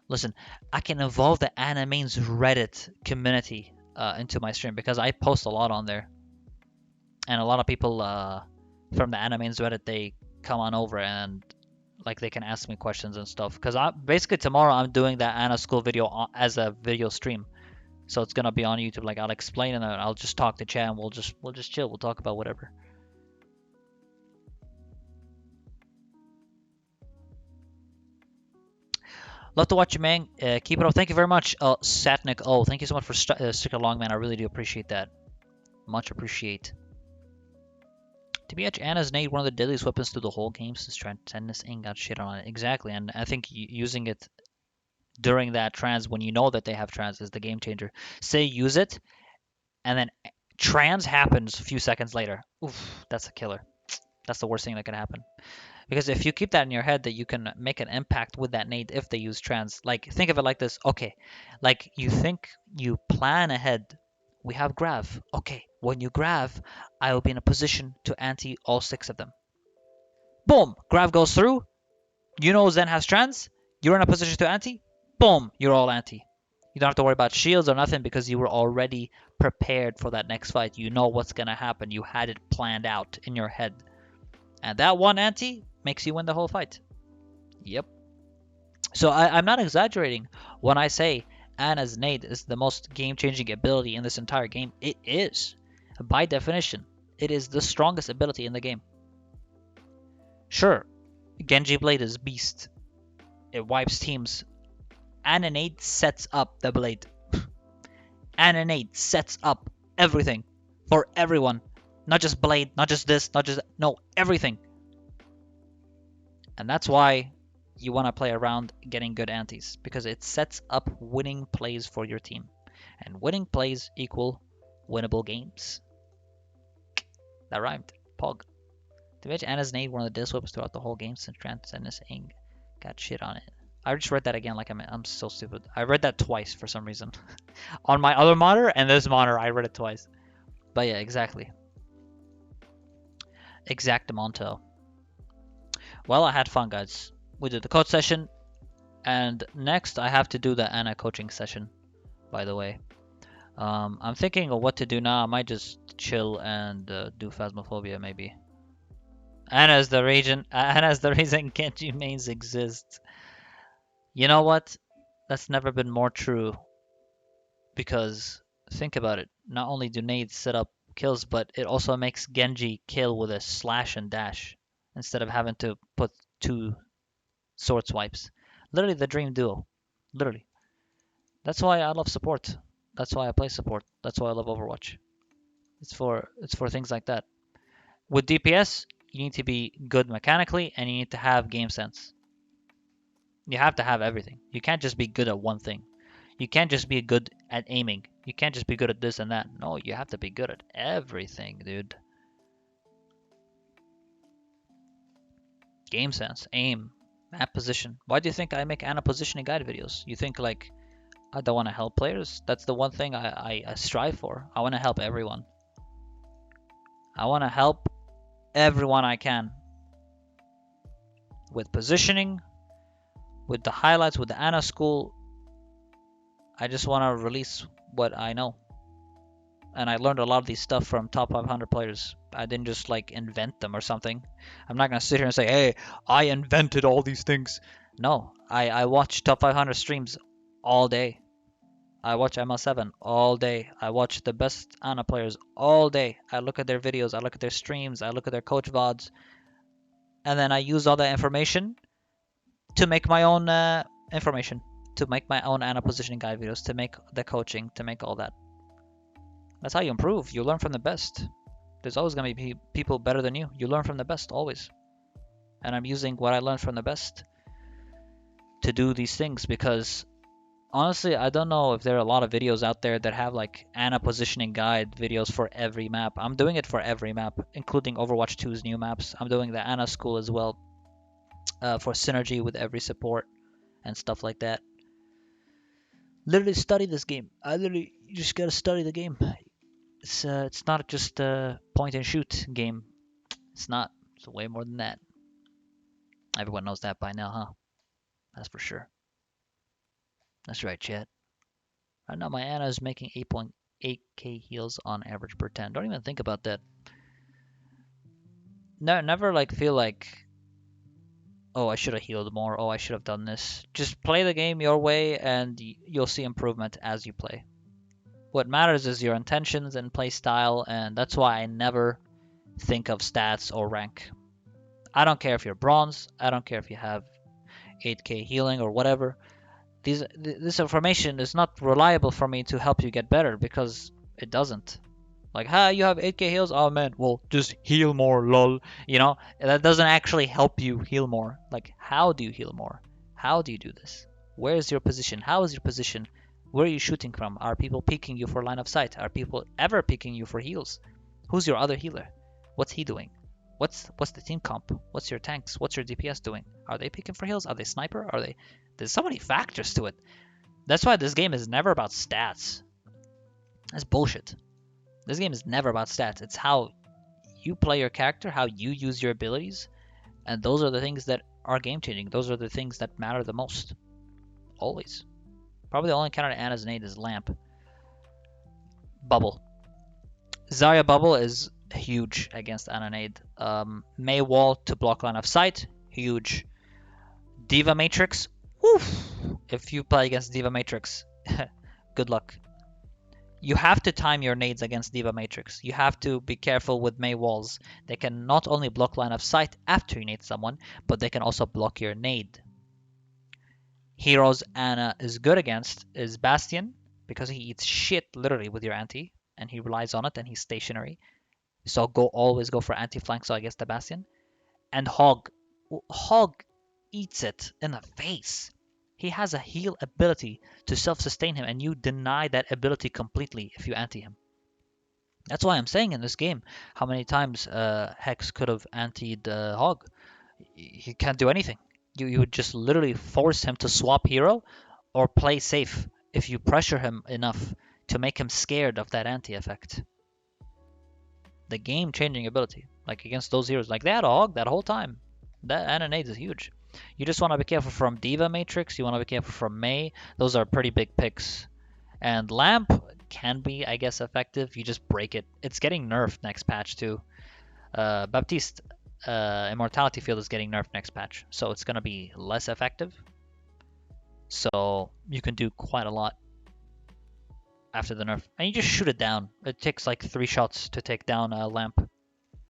Listen, I can involve the Animains Reddit community into my stream because I post a lot on there, and a lot of people from the Animains Reddit they come on over and like they can ask me questions and stuff. Because I basically tomorrow I'm doing that Anna School video as a video stream, so it's gonna be on YouTube. Like I'll explain and then I'll just talk to chat and we'll just chill. We'll talk about whatever. Love to watch you, man. Keep it up. Thank you very much, Satnik. Oh, thank you so much for sticking along, man. I really do appreciate that. Much appreciate. TBH, Anna's nade one of the deadliest weapons through the whole game since Transcendence ain't got shit on it. Exactly, and I think using it during that trans when you know that they have trans is the game changer. Say use it, and then trans happens a few seconds later. Oof, that's a killer. That's the worst thing that can happen. Because if you keep that in your head that you can make an impact with that nade if they use trans, like think of it like this. Okay, like you plan ahead. We have grav. Okay, when you grav, I will be in a position to anti all 6 of them. Boom, grav goes through. You know Zen has trans. You're in a position to anti. Boom, you're all anti. You don't have to worry about shields or nothing because you were already prepared for that next fight. You know what's gonna happen. You had it planned out in your head. And that one anti makes you win the whole fight. Yep. So I'm not exaggerating when I say Anna's nade is the most game-changing ability in this entire game. It is. By definition, it is the strongest ability in the game. Sure, Genji Blade is beast. It wipes teams. Anna nade sets up the blade. Anna nade sets up everything for everyone. Not just blade, not just this, not just... No, everything. And that's why you want to play around getting good antis. Because it sets up winning plays for your team. And winning plays equal winnable games. That rhymed. Pog. To which Anna's nade one of the deadliest weapons throughout the whole game since Transcendence ain't got shit on it. I just read that again like I'm so stupid. I read that twice for some reason. On my other monitor and this monitor, I read it twice. But yeah, exactly. Exactamonto. Well, I had fun, guys. We did the coach session, and next I have to do the Anna coaching session, by the way. I'm thinking of what to do now. I might just chill and do Phasmophobia, maybe. Anna's the reason Genji mains exist. You know what? That's never been more true. Because, think about it. Not only do nades set up kills, but it also makes Genji kill with a slash and dash instead of having to put 2 sword swipes. Literally the dream duo. Literally. That's why I love support. That's why I play support. That's why I love Overwatch. It's for things like that. With DPS, you need to be good mechanically and you need to have game sense. You have to have everything. You can't just be good at one thing. You can't just be good at aiming. You can't just be good at this and that. No, you have to be good at everything, dude. Game sense, aim, map position. Why do you think I make Anna positioning guide videos? You think like I don't want to help players? That's the one thing I strive for. I want to help everyone. I want to help everyone I can. With positioning, with the highlights, with the Anna school. I just want to release what I know. And I learned a lot of these stuff from top 500 players. I didn't just like invent them or something. I'm not going to sit here and say, hey, I invented all these things. No, I watch top 500 streams all day. I watch ML7 all day. I watch the best Ana players all day. I look at their videos. I look at their streams. I look at their coach VODs. And then I use all that information to make my own information. To make my own Ana positioning guide videos. To make the coaching. To make all that. That's how you improve. You learn from the best. There's always going to be people better than you. You learn from the best, always. And I'm using what I learned from the best to do these things because, honestly, I don't know if there are a lot of videos out there that have like Ana positioning guide videos for every map. I'm doing it for every map, including Overwatch 2's new maps. I'm doing the Ana school as well for synergy with every support and stuff like that. Literally study this game. You just gotta study the game. It's not just a point and shoot game. It's not. It's way more than that. Everyone knows that by now, huh? That's for sure. That's right, chat. Right now, my Ana is making 8.8k heals on average per 10. Don't even think about that. No, never like feel like, oh, I should have healed more. Oh, I should have done this. Just play the game your way, and you'll see improvement as you play. What matters is your intentions and play style, and that's why I never think of stats or rank. I don't care if you're bronze. I don't care if you have 8k healing or whatever. This information is not reliable for me to help you get better because it doesn't. Like, you have 8k heals? Oh man, well, just heal more, lol. You know, that doesn't actually help you heal more. Like, how do you heal more? How do you do this? Where is your position? How is your position? Where are you shooting from? Are people picking you for line of sight? Are people ever picking you for heals? Who's your other healer? What's he doing? What's the team comp? What's your tanks? What's your DPS doing? Are they picking for heals? Are they sniper? Are they? There's so many factors to it. That's why this game is never about stats. That's bullshit. This game is never about stats. It's how you play your character, how you use your abilities, and those are the things that are game changing. Those are the things that matter the most. Always. Probably the only counter to Ana's nade is Lamp. Bubble. Zarya Bubble is huge against Ana nade. Mei Wall to block line of sight, huge. Diva Matrix, woof. If you play against Diva Matrix, good luck. You have to time your nades against Diva Matrix. You have to be careful with Mei Walls. They can not only block line of sight after you nade someone, but they can also block your nade. Heroes Ana is good against is Bastion, because he eats shit literally with your anti, and he relies on it, and he's stationary. So always go for anti-flank so against the Bastion. And Hog. Hog eats it in the face. He has a heal ability to self-sustain him, and you deny that ability completely if you anti him. That's why I'm saying in this game, how many times Hex could have antied Hog. He can't do anything. You would just literally force him to swap hero or play safe if you pressure him enough to make him scared of that anti-effect. The game-changing ability, like against those heroes, like they had a Hog that whole time. That Ana nades is huge. You just want to be careful from Diva Matrix. You want to be careful from Mei. Those are pretty big picks. And Lamp can be, I guess, effective. You just break it. It's getting nerfed next patch too. Baptiste Immortality Field is getting nerfed next patch, so it's gonna be less effective. So you can do quite a lot after the nerf, and you just shoot it down. It takes like 3 shots to take down a Lamp.